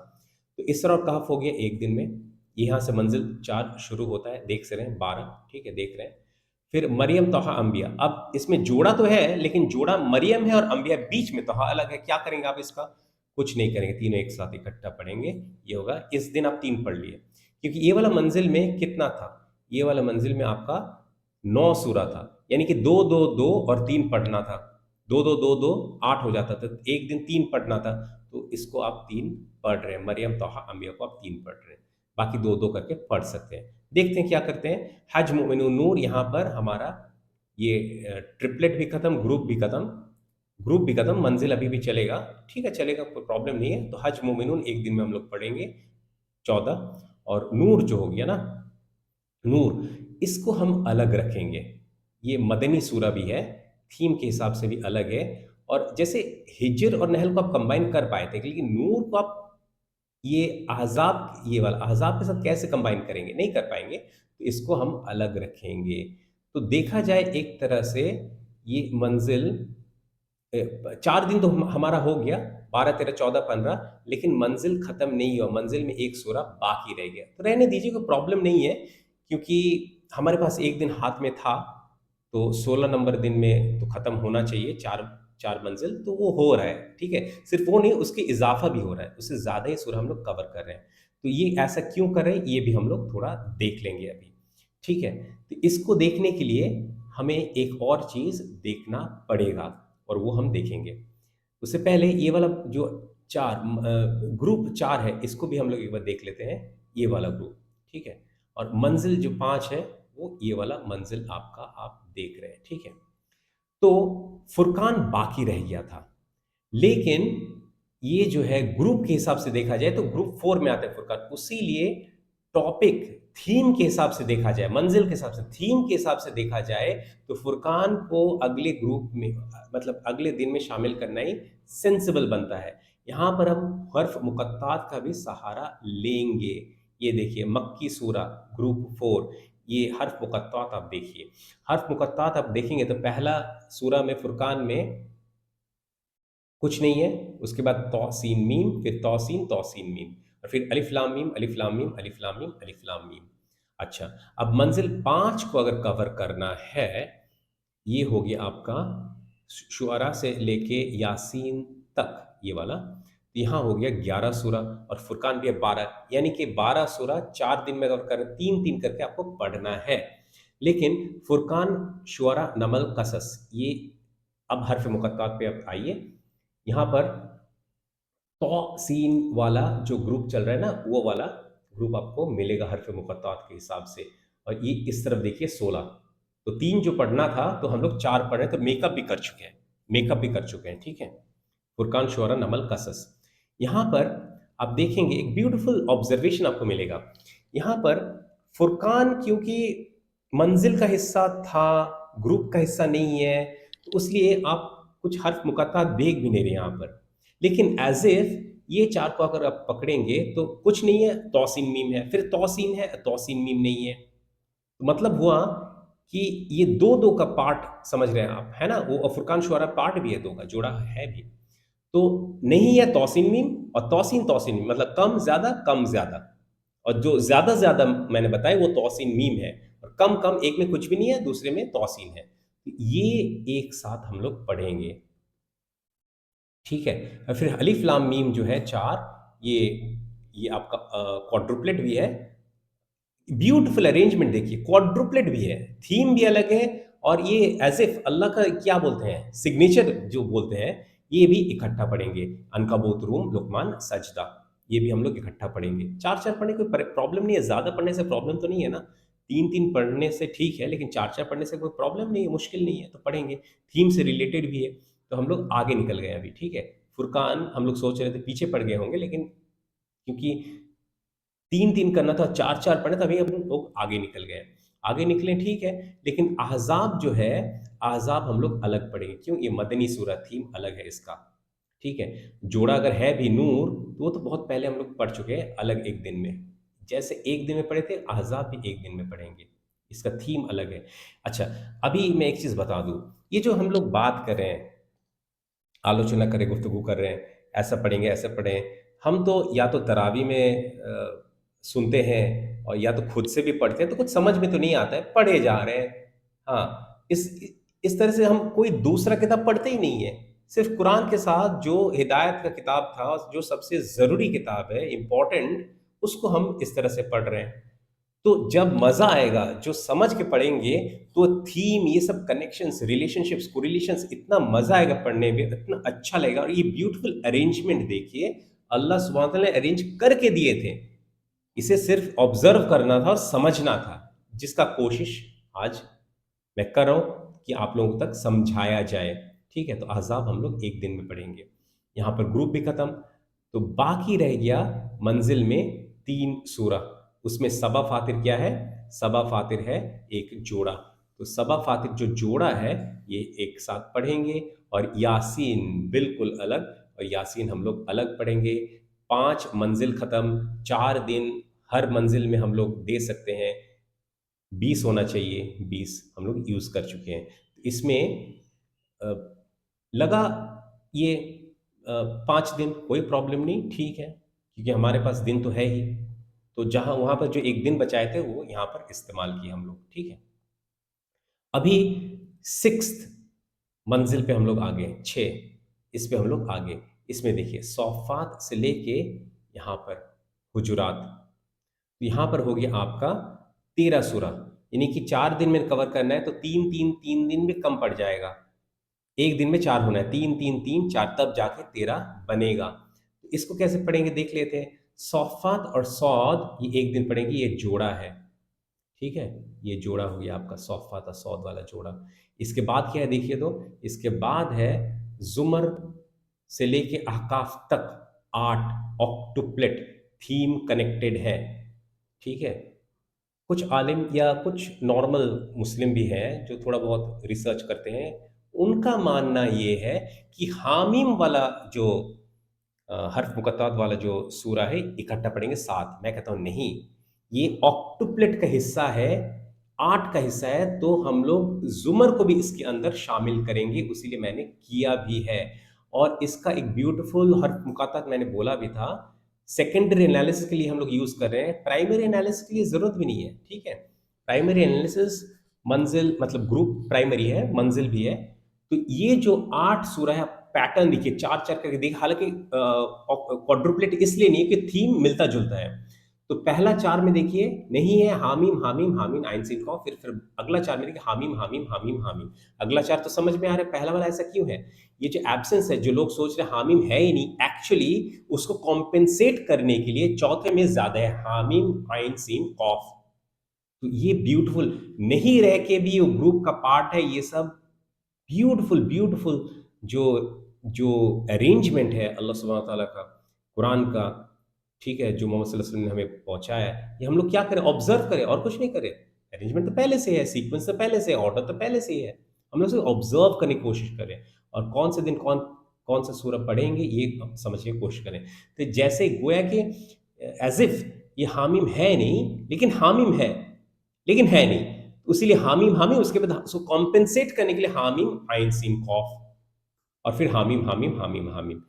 तो इसरा और कहफ हो गया एक दिन में, यहाँ से मंजिल 4 शुरू होता है, देख से रहे हैं 12, ठीक है, देख रहे हैं। फिर मरियम, तोहा, अंबिया। अब इसमें जोड़ा तो है, लेकिन जोड़ा मरियम है और अंबिया, बीच में तोहा अलग है। क्या करेंगे आप इसका, कुछ नहीं करेंगे, तीनों एक साथ इकट्ठा पढ़ेंगे। ये होगा, इस दिन आप 3 पढ़ लिए, क्योंकि ये वाला मंजिल में कितना था, ये वाला मंजिल में आपका 9 सूरा था, यानी कि 2-2-2 और 3 पढ़ना था। 2-2-2-2 8 हो जाता था, तो एक दिन 3 पढ़ना था। तो इसको आप 3 पढ़ रहे हैं, मरियम, तोहा, अंबिया को आप 3 पढ़ रहे हैं, बाकी 2-2 करके पढ़ सकते हैं। देखते हैं क्या करते हैं। हज, मोमिनून, नूर, यहाँ पर हमारा ये ट्रिपलेट भी खत्म, ग्रुप भी खत्म, ग्रुप भी खत्म, मंजिल अभी भी चलेगा, ठीक है, चलेगा, कोई प्रॉब्लम नहीं है। तो हज, मोमिनून एक दिन में हम लोग पढ़ेंगे 14। और नूर जो हो गया ना, नूर, इसको हम अलग रखेंगे। ये मदनी सूरा भी है, थीम के हिसाब से भी अलग है। और जैसे हिजर और नहल को आप कंबाइन कर पाए थे, लेकिन नूर को आप ये अहज़ाब, ये वाला अहज़ाब के साथ कैसे कंबाइन करेंगे? नहीं कर पाएँगे, तो इसको हम अलग रखेंगे। तो देखा जाए एक तरह से ये मंज़िल 4 दिन तो हमारा हो गया, 12, 13, 14, 15, लेकिन मंज़िल ख़त्म नहीं हुआ, मंज़िल में एक सूरा बाकी रह गया। तो रहने दीजिए, कोई प्रॉब्लम नहीं है, क्योंकि हमारे पास 1 दिन हाथ में था, तो 16 नंबर दिन में तो ख़त्म होना चाहिए 4 मंज़िल, तो वो हो रहा है, ठीक है? सिर्फ़ वो नहीं, उसके इज़ाफ़ा भी हो रहा है, उससे ज़्यादा ही सूरा हम लोग कवर कर रहे हैं। तो ये ऐसा क्यों कर रहे हैं, ये भी हम लोग थोड़ा देख लेंगे अभी, ठीक है? तो इसको देखने के लिए हमें एक और चीज़ देखना पड़ेगा, और वो हम देखेंगे। उससे पहले ये वाला जो ग्रुप 4 है, इसको भी हम लोग एक बार देख लेते हैं, ये वाला ग्रुप, ठीक है? और मंज़िल जो 5 है, वो ये वाला मंज़िल आपका आप देख रहे हैं, ठीक है? तो फुरकान बाकी रह गया था। लेकिन ये जो है ग्रुप के हिसाब से देखा जाए तो ग्रुप 4 में आता है फुरकान। उसीलिए टॉपिक, थीम के हिसाब से देखा जाए, मंजिल के हिसाब से, थीम के हिसाब से देखा जाए, तो फुरकान को अगले ग्रुप में, मतलब अगले दिन में शामिल करना ही सेंसिबल बनता है। यहाँ पर हम हर्फ मुकत्तात का भी सहारा लेंगे। ये देखिए मक्की सूरा ग्रुप 4, ये हर्फ मुकत्तात आप देखिए। हर्फ मुकत्तात आप देखेंगे तो पहला सूरा में फुरकान में कुछ नहीं है, उसके बाद तौसीन मीम, फिर तौसीन तौसीन मीम, और फिर अलिफ लाम मीम अलिफ लाम मीम अलिफ लाम मीम अलिफ लाम मीम। अच्छा, अब मंजिल 5 को अगर कवर करना है, ये हो गया आपका शुअरा से लेके यासीन तक, ये वाला। तो यहाँ हो गया 11 सूरा, और फुरकान भी है 12, यानी कि 12 सूरा 4 दिन में कवर कर, 3-3 करके आपको पढ़ना है। लेकिन फुरकान, शुअरा, नमल, कसस, ये अब हर्फ मुकत्तात पे अब आइए। यहाँ पर तो सीन वाला जो ग्रुप चल रहा है ना, वो वाला ग्रुप आपको मिलेगा हर्फ मुकत्तात के हिसाब से। और ये इस तरफ देखिए 16, तो 3 जो पढ़ना था तो हम लोग 4 पढ़ रहे हैं, तो मेकअप भी कर चुके हैं, मेकअप भी कर चुके हैं, ठीक है? फुरकान, शुअरा, नमल, कसस। यहाँ पर आप देखेंगे एक ब्यूटीफुल ऑब्जर्वेशन आपको मिलेगा। यहाँ पर फुरकान क्योंकि मंजिल का हिस्सा था, ग्रुप का हिस्सा नहीं है, तो इसलिए आप कुछ हर्फ मुकत्ता देख भी नहीं रहे यहाँ पर। लेकिन एज इफ ये 4 को अगर आप पकड़ेंगे तो कुछ नहीं है, तौसीन मीम है, फिर तौसीन है, तौसीन मीम नहीं है। तो मतलब हुआ कि ये 2-2 का पार्ट समझ रहे हैं आप, है ना? वो फुरकान शुअरा पार्ट भी है 2 का, जोड़ा है भी। तो नहीं है तौसीन मीम, और तौसीन तौसीन मीम, मतलब कम ज़्यादा, कम ज़्यादा। और जो ज़्यादा ज़्यादा मैंने बताया वो तौसीन मीम है, और कम कम, एक में कुछ भी नहीं है, दूसरे में तौसीन है। तो ये एक साथ हम लोग पढ़ेंगे, ठीक है? और फिर अलिफ लाम मीम जो है 4, ये आपका क्वाड्रुपलेट भी है। ब्यूटीफुल अरेंजमेंट देखिए, क्वाड्रुपलेट भी है, थीम भी अलग है, और ये एज इफ अल्लाह का क्या बोलते हैं, सिग्नेचर जो बोलते हैं, ये भी इकट्ठा पढ़ेंगे। अनकबूत, रूम, लुकमान, सजदा, ये भी हम लोग इकट्ठा पढ़ेंगे। 4-4 पढ़ने कोई प्रॉब्लम नहीं है, ज़्यादा पढ़ने से प्रॉब्लम तो नहीं है ना? 3-3 पढ़ने से ठीक है, लेकिन 4-4 पढ़ने से कोई प्रॉब्लम नहीं है, मुश्किल नहीं है, तो पढ़ेंगे। थीम से रिलेटेड भी है, तो हम लोग आगे निकल गए अभी, ठीक है? फुरकान हम लोग सोच रहे थे पीछे पड़ गए होंगे, लेकिन क्योंकि 3-3 करना था, 4-4 पढ़े, तभी हम लोग आगे निकल गए। आगे निकले ठीक है, लेकिन अहज़ाब जो है, अहज़ाब हम लोग अलग पढ़ेंगे। क्यों? ये मदनी सूरा, थीम अलग है इसका, ठीक है? जोड़ा अगर है भी नूर, तो वो तो बहुत पहले हम लोग पढ़ चुके हैं, अलग एक दिन में। जैसे एक दिन में पढ़े थे, अहज़ाब भी एक दिन में पढ़ेंगे। इसका थीम अलग है। अच्छा, अभी मैं एक चीज़ बता दूँ, ये जो हम लोग बात कर रहे हैं, आलोचना करें, गुफ्तगू कर रहे हैं, ऐसा पढ़ेंगे, ऐसा पढ़ें। हम तो या तो तरावी में सुनते हैं, और या तो खुद से भी पढ़ते हैं, तो कुछ समझ में तो नहीं आता है, पढ़े जा रहे हैं। हाँ, इस तरह से हम कोई दूसरा किताब पढ़ते ही नहीं है। सिर्फ कुरान के साथ जो हिदायत का किताब था, जो सबसे ज़रूरी किताब है, इम्पोर्टेंट, उसको हम इस तरह से पढ़ रहे हैं। तो जब मजा आएगा, जो समझ के पढ़ेंगे, तो थीम, ये सब कनेक्शंस, रिलेशनशिप्स, कोरिलेशंस, इतना मजा आएगा पढ़ने में, इतना अच्छा लगेगा। और ये ब्यूटीफुल अरेंजमेंट देखिए, अल्लाह सुब्हानहू व तआला ने अरेंज करके दिए थे। इसे सिर्फ ऑब्जर्व करना था और समझना था, जिसका कोशिश आज मैं कर रहा हूं कि आप लोगों तक समझाया जाए, ठीक है? तो अहज़ाब हम लोग एक दिन में पढ़ेंगे। यहाँ पर ग्रुप भी खत्म, तो बाकी रह गया मंजिल में 3 सूरा। उसमें सबा फातिर क्या है? सबा फातिर है एक जोड़ा। तो सबा फातिर जो जोड़ा है, ये एक साथ पढ़ेंगे। और यासीन बिल्कुल अलग, और यासीन हम लोग अलग पढ़ेंगे। 5 मंजिल खत्म, 4 दिन हर मंजिल में हम लोग दे सकते हैं, 20 होना चाहिए, 20 हम लोग यूज़ कर चुके हैं। इसमें अ, लगा ये 5 दिन, कोई प्रॉब्लम नहीं, ठीक है, क्योंकि हमारे पास दिन तो है ही। तो जहाँ वहाँ पर जो 1 दिन बचाए थे वो यहाँ पर इस्तेमाल किए हम लोग, ठीक है। अभी 6th मंजिल पे हम लोग आ गए, 6 इस पे हम लोग आ गए। इसमें देखिए सौफ़ात से लेके यहाँ पर हुजुरात, तो यहाँ पर हो गया आपका 13 सूरा, यानी कि 4 दिन में कवर करना है तो 3 दिन में कम पड़ जाएगा। 1 दिन में 4 होना है, 3 3 3 4 तब जाके 13 बनेगा। तो इसको कैसे पढ़ेंगे देख लेते हैं। सौफ़ात और सौद ये 1 दिन पढ़ेंगे, ये जोड़ा है, ठीक है? ये जोड़ा हो गया आपका सौफ़ात और सौद वाला जोड़ा। इसके बाद क्या है देखिए तो, इसके बाद है ज़ुमर से लेके अहकाफ़ तक 8 ऑक्टुप्लेट थीम कनेक्टेड है, ठीक है? कुछ आलिम या कुछ नॉर्मल मुस्लिम भी हैं जो थोड़ा बहुत रिसर्च करते हैं, उनका मानना ये है कि हामीम वाला जो हर्फ मुकत्तात वाला जो सूरा है इकट्ठा पढ़ेंगे 7। मैं कहता हूँ नहीं, ये ऑक्टुप्लेट का हिस्सा है, 8 का हिस्सा है, तो हम लोग ज़ुमर को भी इसके अंदर शामिल करेंगे, इसीलिए मैंने किया भी है। और इसका एक ब्यूटीफुल हर्फ मुकत्तात मैंने बोला भी था, सेकेंडरी एनालिसिस के लिए हम लोग यूज़ कर रहे हैं, प्राइमरी एनालिसिस के लिए ज़रूरत भी नहीं है, ठीक है? प्राइमरी एनालिसिस मंज़िल मतलब ग्रुप प्राइमरी है, मंज़िल भी है। तो ये जो 8 सूरा है, पैटर्न देखिए 4-4 करके देखिए, हालाँकि क्वाड्रुप्लेट इसलिए नहीं है कि थीम मिलता-जुलता है। तो पहला 4 में देखिए नहीं है हामीम, हामीम, हामीन, आइन, सीन, कॉफ, फिर अगला 4 में देखिए हामीम, हामीम, हामीम, हामीम। अगला 4 तो समझ में आ रहा है, पहला वाला ऐसा क्यों है? ये जो एब्सेंस है, जो लोग सोच रहे हैं हामीम है ही नहीं, एक्चुअली उसको कॉम्पेंसेट करने के लिए चौथे में ज़्यादा है, हामीम, आइन, सीन, कॉफ। तो ये ब्यूटीफुल नहीं रह के भी वो ग्रुप का पार्ट है, ये सब ब्यूटीफुल ब्यूटीफुल जो जो अरेंजमेंट है अल्लाह सुब्हानहू व तआला का, कुरान का, ठीक है, जो मोहम्मद सल्लल्लाहु अलैहि वसल्लम ने हमें पहुँचाया है, ये हम लोग क्या करें? ऑब्ज़र्व करें और कुछ नहीं करें। अरेंजमेंट तो पहले से है, सीक्वेंस तो पहले से है, ऑर्डर तो पहले से ही है। हम लोग सिर्फ ऑब्ज़र्व करने की कोशिश करें और कौन से दिन कौन सा सूरह पढ़ेंगे, ये हम समझने की कोशिश करें। तो जैसे गोया कि एज़ इफ़ ये हामीम है नहीं, लेकिन हामीम है, लेकिन है नहीं। तो इसीलिए हामीम, हामीम उसके बाद उसको कॉम्पेंसेट करने के लिए हामीम, आइन, सीन, कॉफ और फिर हामीम, हामीम, हामीम, हामीम।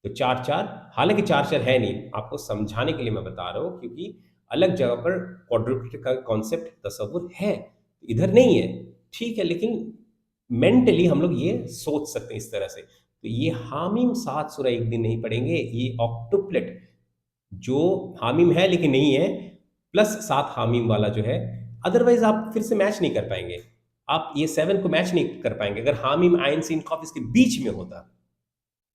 तो 4-4 हालाँकि 4-4 है नहीं, आपको समझाने के लिए मैं बता रहा हूँ क्योंकि अलग जगह पर क्वाड्रुप्लेट का कॉन्सेप्ट तसव्वुर है, इधर नहीं है, ठीक है, लेकिन मेंटली हम लोग ये सोच सकते हैं इस तरह से। तो ये हामीम 7 सूरा एक दिन नहीं पढ़ेंगे, ये ऑक्टुप्लेट जो हामीम है लेकिन नहीं है, प्लस 7 हामीम वाला जो है, अदरवाइज़ आप फिर से मैच नहीं कर पाएँगे। आप ये 7 को मैच नहीं कर पाएँगे, अगर हामीम, आइन, सीन, कॉफ इसके बीच में होता।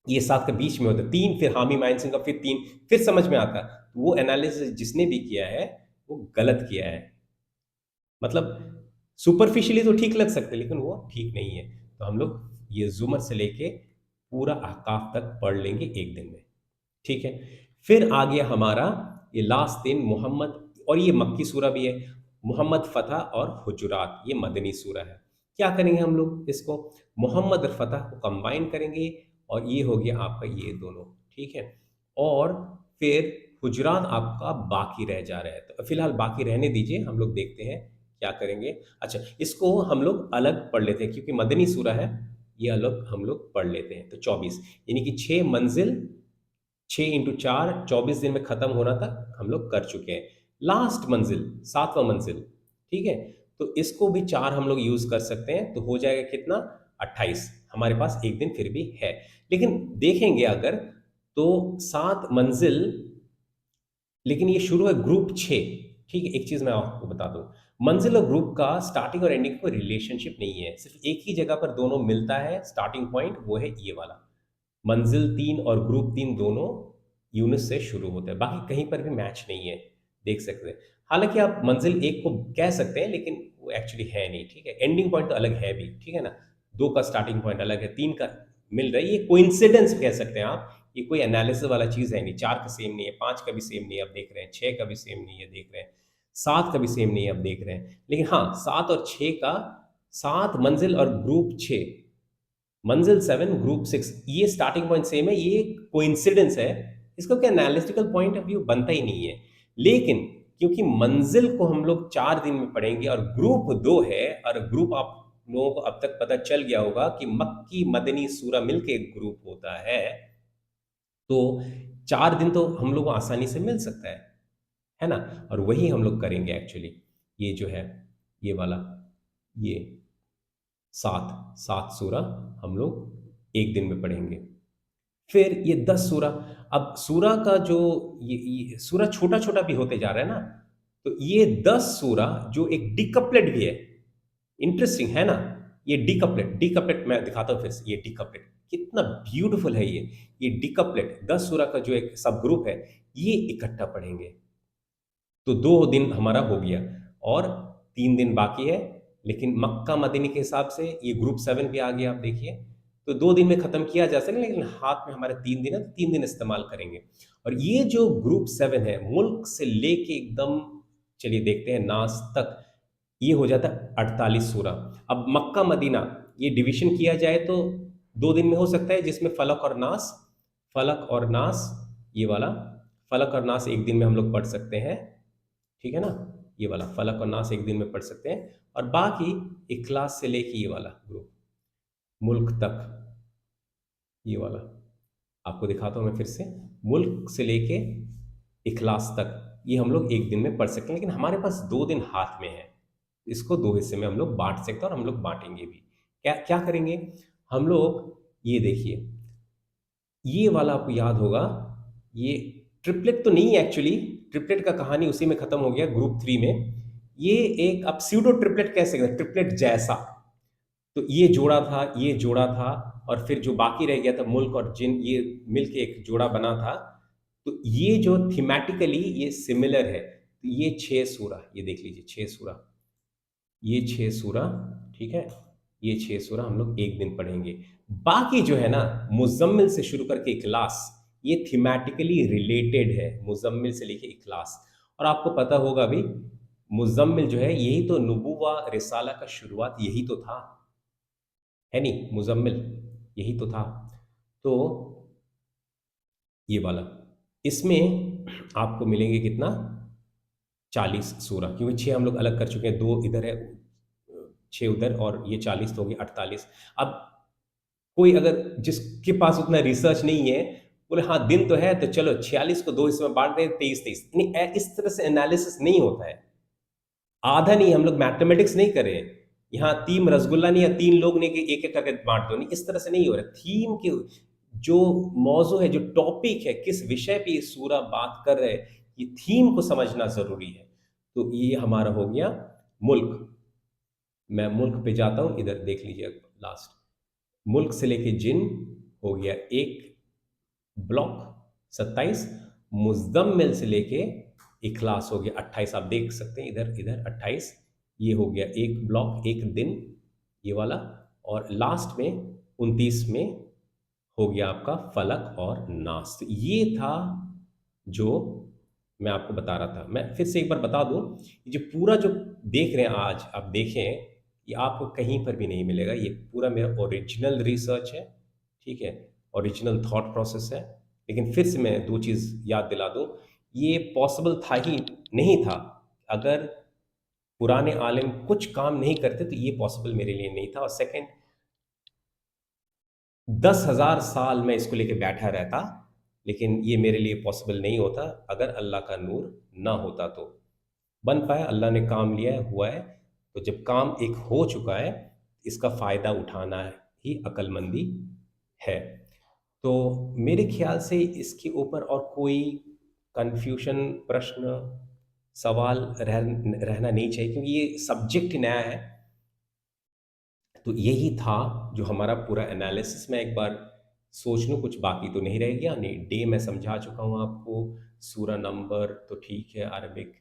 ये 7 के बीच में होता है, 3 फिर हामी माइनसिंग का फिर 3 फिर समझ में आता। वो एनालिसिस जिसने भी किया है, वो गलत किया है। मतलब सुपरफिशियली तो ठीक लग सकते हैं, लेकिन वो ठीक नहीं है। तो हम लोग ये ज़ुमर से लेके पूरा अहकाफ तक पढ़ लेंगे 1 दिन में, ठीक है? फिर आ गया हमारा ये लास्ट दिन मोहम्मद, और ये मक्की सूरा भी है, मोहम्मद फ़तह और हुजुरात, ये मदनी सूरा है। क्या करेंगे हम लोग इसको? मोहम्मद और फ़तह को कंबाइन करेंगे और ये हो गया आपका ये दोनों, ठीक है? और फिर हुजुरात आपका बाकी रह जा रहा है। तो फिलहाल बाकी रहने दीजिए, हम लोग देखते हैं क्या करेंगे। अच्छा, इसको हम लोग अलग पढ़ लेते हैं क्योंकि मदनी सूरा है, ये अलग हम लोग पढ़ लेते हैं। तो 24 यानी कि 6 मंजिल, 6 इंटू 4 24 दिन में खत्म होना तक हम लोग कर चुके हैं। लास्ट मंजिल 7वां मंजिल, ठीक है? तो इसको भी 4 हम लोग यूज़ कर सकते हैं, तो हो जाएगा कितना? 28। हमारे पास 1 दिन फिर भी है। लेकिन देखेंगे अगर तो 7 मंजिल, लेकिन ये शुरू है ग्रुप 6, ठीक है? एक चीज़ मैं आपको बता दूँ, मंजिल और ग्रुप का स्टार्टिंग और एंडिंग कोई रिलेशनशिप नहीं है, सिर्फ़ एक ही जगह पर दोनों मिलता है, स्टार्टिंग पॉइंट वो है ये वाला। मंजिल 3 और ग्रुप 3 दोनों यूनिट से शुरू होते हैं, बाकी कहीं पर भी मैच नहीं है, देख सकते हैं। हालाँकि आप मंजिल 1 को कह सकते हैं, लेकिन वो एक्चुअली है नहीं, ठीक है? एंडिंग पॉइंट तो अलग है भी, ठीक है ना? 2 का स्टार्टिंग पॉइंट अलग है, 3 का मिल रहा है, ये कोइंसिडेंस कह सकते हैं आप, ये कोई एनालिसिस वाला चीज़ है नहीं। 4 का सेम नहीं है, 5 का भी सेम नहीं है, आप देख रहे हैं, 6 का भी सेम नहीं है, देख रहे हैं, 7 का भी सेम नहीं है, आप देख रहे हैं। लेकिन हाँ, 7 और 6 का, 7 मंजिल और ग्रुप 6, मंजिल 7 ग्रुप 6, ये स्टार्टिंग पॉइंट सेम है, ये कोइंसिडेंस है, इसका क्या एनालिटिकल पॉइंट ऑफ व्यू बनता ही नहीं है। लेकिन क्योंकि मंजिल को हम लोग 4 दिन में पढ़ेंगे और ग्रुप 2 है, और ग्रुप आप लोगों को अब तक पता चल गया होगा कि मक्की मदनी सूरा मिलके एक ग्रुप होता तो 4 दिन तो हम लोग को आसानी से मिल सकता है ना। और वही हम लोग करेंगे एक्चुअली। ये जो है, ये वाला, ये सात सात सूरा हम लोग एक दिन में पढ़ेंगे। फिर ये 10 सूरा। अब सूरा का जो ये सूरा छोटा छोटा भी होते जा रहा है ना, तो ये 10 सूरा जो एक डिकपलेट भी है। इंटरेस्टिंग है ना। ये डिकपलेट, डिकपलेट मैं दिखाता हूँ फिर से। ये डिकपलेट कितना ब्यूटीफुल है। ये डिकपलेट 10 सूरा का जो एक सब ग्रुप है, ये इकट्ठा पढ़ेंगे। तो 2 दिन हमारा हो गया और 3 दिन बाकी है। लेकिन मक्का मदीने के हिसाब से ये ग्रुप 7 भी आ गया, आप देखिए। तो 2 दिन में खत्म किया जा सके, लेकिन हाथ में हमारे 3 दिन है, तो 3 दिन इस्तेमाल करेंगे। और ये जो ग्रुप 7 है, मुल्क से लेके एकदम, चलिए देखते हैं, नास तक, ये हो जाता है 48 सूरा। अब मक्का मदीना ये डिवीजन किया जाए तो 2 दिन में हो सकता है, जिसमें फलक और नास, फलक और नास, ये वाला फलक और नास एक दिन में हम लोग पढ़ सकते हैं। ठीक है ना। ये वाला फलक और नास एक दिन में पढ़ सकते हैं। और बाकी इखलास से लेके ये वाला ग्रुप मुल्क तक, ये वाला आपको दिखाता हूं मैं फिर से। मुल्क से लेके इखलास तक ये हम लोग एक दिन में पढ़ सकते हैं, लेकिन हमारे पास 2 दिन हाथ में है। इसको 2 हिस्से में हम लोग बांट सकते हैं, और हम लोग बांटेंगे भी। क्या क्या करेंगे हम लोग, ये देखिए। ये वाला आपको याद होगा, ये ट्रिपलेट तो नहीं है एक्चुअली। ट्रिपलेट का कहानी उसी में खत्म हो गया ग्रुप 3 में। ये एक आप स्यूडो ट्रिपलेट कह सकते हैं, ट्रिपलेट जैसा। तो ये जोड़ा था, ये जोड़ा था, और फिर जो बाकी रह गया था मुल्क और जिन, ये मिलके एक जोड़ा बना था। तो ये जो थीमेटिकली ये सिमिलर है। तो ये 6 सूरा, ये देख लीजिए 6 सूरा, ये 6 सूरा। ठीक है। ये 6 सूरा हम लोग एक दिन पढ़ेंगे। बाकी जो है ना, मुजम्मिल से शुरू करके इखलास, ये थीमेटिकली रिलेटेड है, मुजम्मिल से लेके इखलास। और आपको पता होगा भी, मुजम्मिल जो है यही तो नुबुवा रिसाला का शुरुआत यही तो था, है नहीं, मुजम्मिल यही तो था। तो ये वाला, इसमें आपको मिलेंगे कितना, 40 सूरा, क्योंकि 6 हम लोग अलग कर चुके हैं, 2 इधर है, 6 उधर, और ये 40 तो हो गया 48। अब कोई अगर जिसके पास उतना रिसर्च नहीं है, बोले हाँ दिन तो है, तो चलो 46 को 2 हिस्से में बांट दें, 23 23, नहीं इस तरह से एनालिसिस नहीं होता है। आधा नहीं, हम लोग मैथमेटिक्स नहीं कर रहे हैं यहाँ। 3 रसगुल्ला नहीं, या 3 लोग नहीं कि एक एक करके बांट दो, नहीं, इस तरह से नहीं हो रहा। थीम के जो मौजू है, जो टॉपिक है, किस विषय पे ये सूरा बात कर रहे हैं, ये थीम को समझना जरूरी है। तो ये हमारा हो गया मुल्क। मैं मुल्क पे जाता हूं, इधर देख लीजिए लास्ट। मुल्क से लेके जिन हो गया एक ब्लॉक, 27। मुजम्मिल से लेके इखलास हो गया 28। आप देख सकते हैं इधर इधर 28। ये हो गया एक ब्लॉक, एक दिन, ये वाला। और लास्ट में 29 में हो गया आपका फलक और नास। तो ये था जो मैं आपको बता रहा था। मैं फिर से एक बार बता दूं, ये जो पूरा जो देख रहे हैं आज, आप देखें, ये आपको कहीं पर भी नहीं मिलेगा। ये पूरा मेरा ओरिजिनल रिसर्च है, ठीक है, ओरिजिनल थॉट प्रोसेस है। लेकिन फिर से मैं दो चीज़ याद दिला दूं, ये पॉसिबल था ही नहीं था। अगर पुराने आलिम कुछ काम नहीं करते तो ये पॉसिबल मेरे लिए नहीं था। और सेकंड, 10,000 साल मैं इसको लेके बैठा रहता, लेकिन ये मेरे लिए पॉसिबल नहीं होता अगर अल्लाह का नूर ना होता। तो बन पाया, अल्लाह ने काम लिया है, हुआ है। तो जब काम एक हो चुका है, इसका फ़ायदा उठाना ही अक्लमंदी है। तो मेरे ख्याल से इसके ऊपर और कोई कन्फ्यूजन, प्रश्न, सवाल रहना नहीं चाहिए, क्योंकि ये सब्जेक्ट नया है। तो यही था जो हमारा पूरा एनालिसिस। मैं एक बार सोच लूँ, कुछ बाकी तो नहीं रह गया। नहीं, डे मैं समझा चुका हूँ आपको। सूरा नंबर तो ठीक है, अरबिक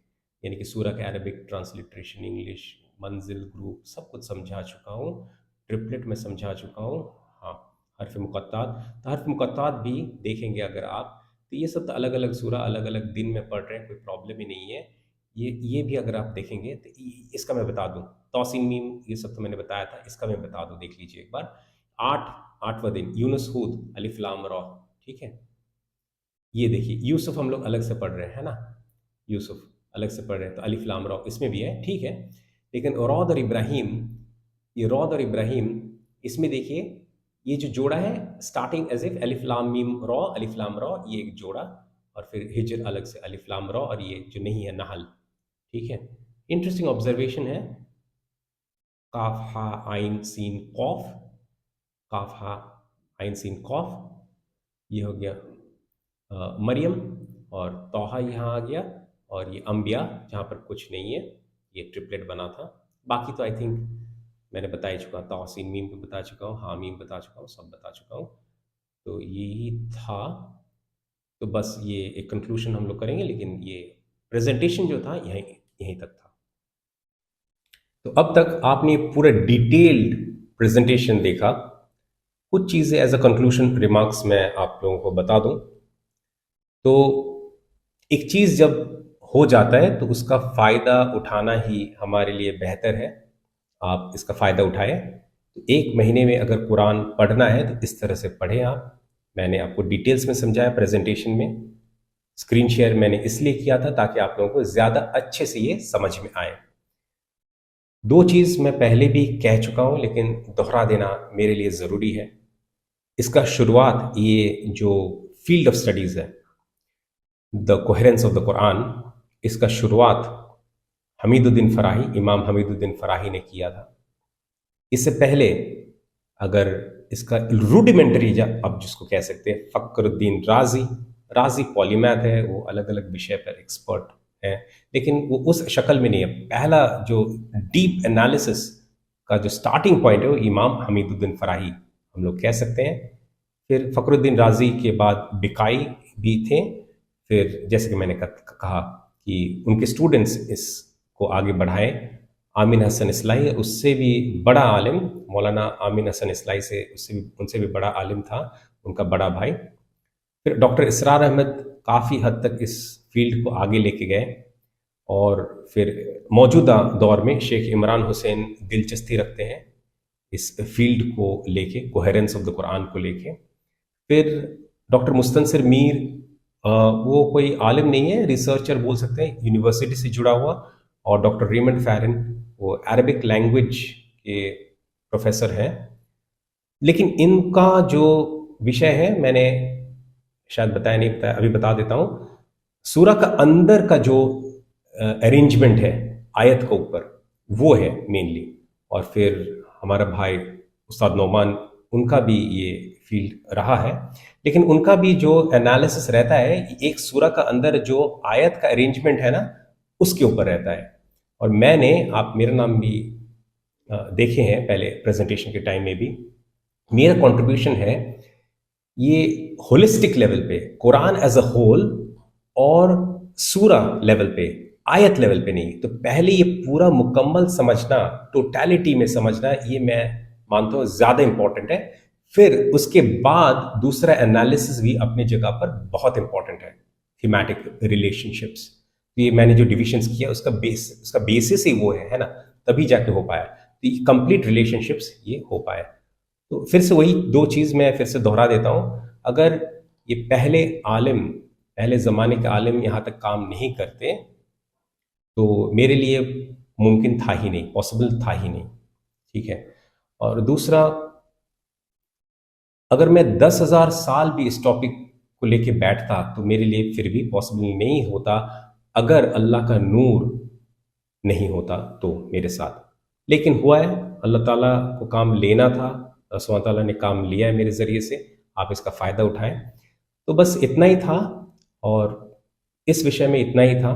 यानी कि सूरा का अरबिक ट्रांसलिट्रेशन इंग्लिश, मंजिल ग्रुप सब कुछ समझा चुका हूँ। ट्रिपलेट में समझा चुका हूँ। हाँ, हर्फ मुक़त्तात, तो हर्फ मुक़त्तात भी देखेंगे अगर आप, तो ये सब तो अलग अलग सूरा अलग अलग दिन में पढ़ रहे हैं, कोई प्रॉब्लम ही नहीं है। ये भी अगर आप देखेंगे तो इसका मैं बता दूं, तौसीन मीम, ये सब तो मैंने बताया था, इसका मैं बता दूं, देख लीजिए एक बार। 8, 8वां दिन यूनुस हूद, अलिफ लाम रॉ। ठीक है। ये देखिए यूसुफ हम लोग अलग से पढ़ रहे हैं ना, यूसुफ अलग से पढ़ रहे हैं तो अलिफ लाम रॉ इसमें भी है, ठीक है। लेकिन रौद और इब्राहिम, ये रौद और इब्राहिम, इसमें देखिए ये जो जोड़ा है स्टार्टिंग एज इफ अलिफ लाम मीम रॉ, अलिफ लाम रॉ, ये एक जोड़ा, और फिर हिजर अलग से अलिफ लाम रॉ, और ये जो नहीं है नहल, ठीक है। इंटरेस्टिंग ऑब्जर्वेशन है, काफ हा आइन सीन कौफ, काफ हा आइन सीन कौफ, ये हो गया मरियम, और तोहा यहाँ आ गया, और ये अम्बिया जहाँ पर कुछ नहीं है, ये ट्रिपलेट बना था। बाकी तो आई थिंक मैंने बता ही चुका, तोसीन मीम भी बता चुका हूँ, हाँ मीम बता चुका हूँ, सब बता चुका हूँ। तो यही था। तो बस ये एक कंक्लूशन हम लोग करेंगे, लेकिन ये प्रेजेंटेशन जो था यहीं यहीं तक था। तो अब तक आपने पूरा डिटेल्ड प्रेजेंटेशन देखा। कुछ चीज़ें एज अ कंक्लूशन रिमार्क्स मैं आप लोगों को बता दूं। तो एक चीज़ जब हो जाता है तो उसका फ़ायदा उठाना ही हमारे लिए बेहतर है। आप इसका फ़ायदा उठाएं। तो एक महीने में अगर कुरान पढ़ना है तो इस तरह से पढ़ें आप। मैंने आपको डिटेल्स में समझाया प्रेजेंटेशन में। स्क्रीन शेयर मैंने इसलिए किया था ताकि आप लोगों को ज़्यादा अच्छे से ये समझ में आए। दो चीज़ मैं पहले भी कह चुका हूँ, लेकिन दोहरा देना मेरे लिए ज़रूरी है। इसका शुरुआत, ये जो फील्ड ऑफ स्टडीज़ है, the coherence of the Quran, इसका शुरुआत हमीदुद्दीन फ़राही, इमाम हमीदुद्दीन फ़राही ने किया था। इससे पहले अगर इसका रूडिमेंटरी, आप जिसको कह सकते हैं, फ़क्रुद्दीन राजी, राजी पॉलीमैथ है, वो अलग अलग विषय पर एक्सपर्ट है, लेकिन वो उस शक्ल में नहीं है। पहला जो डीप एनालिसिस का जो स्टार्टिंग पॉइंट है वो इमाम हमीदुद्दीन फ़राही हम लोग कह सकते हैं। फिर फ़क्रुद्दीन राजी के बाद बिकाई भी थे। फिर जैसे कि मैंने कहा कि उनके स्टूडेंट्स इसको आगे बढ़ाए। आमिन हसन इस्लाही, उससे भी बड़ा आलिम, मौलाना आमिन हसन इस्लाही से उनसे भी बड़ा आलिम था उनका बड़ा भाई। फिर डॉक्टर इसरार अहमद काफ़ी हद तक इस फील्ड को आगे लेके गए, और फिर मौजूदा दौर में शेख इमरान हुसैन दिलचस्पी रखते हैं इस फील्ड को लेके, कोहेरेंस ऑफ द कुरान को लेके। फिर डॉक्टर मुस्तनसिर मीर, वो कोई आलिम नहीं है, रिसर्चर बोल सकते हैं, यूनिवर्सिटी से जुड़ा हुआ। और डॉक्टर रेमंड फैरन, वो अरबिक लैंग्वेज के प्रोफेसर हैं। लेकिन इनका जो विषय है, मैंने शायद बताया नहीं, बताया, अभी बता देता हूँ। सूरह का अंदर का जो अरेंजमेंट है आयत के ऊपर, वो है मेनली। और फिर हमारा भाई उस्ताद नोमान, उनका भी ये फील्ड रहा है, लेकिन उनका भी जो एनालिसिस रहता है एक सूरह का अंदर जो आयत का अरेंजमेंट है ना, उसके ऊपर रहता है। और मैंने, आप मेरा नाम भी देखे हैं पहले प्रेजेंटेशन के टाइम में भी, मेरा कंट्रीब्यूशन है ये होलिस्टिक लेवल पे, कुरान एज अ होल, और सूरा लेवल पे, आयत लेवल पे नहीं। तो पहले ये पूरा मुकम्मल समझना, टोटलिटी में समझना, ये मैं मानता हूँ ज़्यादा इंपॉर्टेंट है। फिर उसके बाद दूसरा एनालिसिस भी अपनी जगह पर बहुत इंपॉर्टेंट है, थीमेटिक रिलेशनशिप्स। ये मैंने जो डिविजन्स किया उसका बेसिस ही वो है ना, तभी जाके हो पाया। तो ये कंप्लीट रिलेशनशिप्स ये हो पाए। तो फिर से वही दो चीज़ मैं फिर से दोहरा देता हूँ। अगर ये पहले ज़माने के आलिम यहाँ तक काम नहीं करते तो मेरे लिए मुमकिन था ही नहीं, पॉसिबल था ही नहीं, ठीक है। और दूसरा, अगर मैं 10,000 साल भी इस टॉपिक को लेके बैठता तो मेरे लिए फिर भी पॉसिबल नहीं होता, अगर अल्लाह का नूर नहीं होता तो मेरे साथ। लेकिन हुआ है, अल्लाह ताला को काम लेना था, अल्लाह सुब्हानहू ताला ने काम लिया है मेरे ज़रिए से, आप इसका फ़ायदा उठाएं। तो बस इतना ही था, और इस विषय में इतना ही था।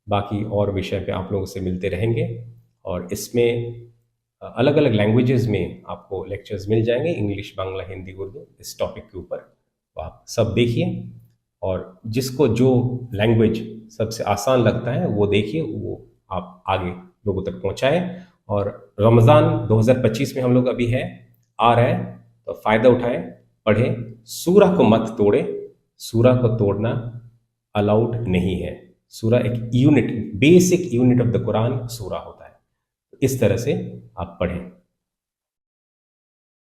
बाकी और विषय पे आप लोगों से मिलते रहेंगे, और इसमें अलग अलग लैंग्वेजेस में आपको लेक्चर्स मिल जाएंगे, इंग्लिश, बांग्ला, हिंदी, उर्दू, इस टॉपिक के ऊपर। तो आप सब देखिए, और जिसको जो लैंग्वेज सबसे आसान लगता है वो देखिए, वो आप आगे लोगों तक पहुंचाएं। और रमज़ान 2025 में हम लोग अभी है, आ रहा है, तो फ़ायदा उठाएं, पढ़ें, सूरह को मत तोड़ें। सूरह को तोड़ना अलाउड नहीं है। सूरह एक unit, basic unit of the Quran सूरह होता है। इस तरह से आप पढ़ें।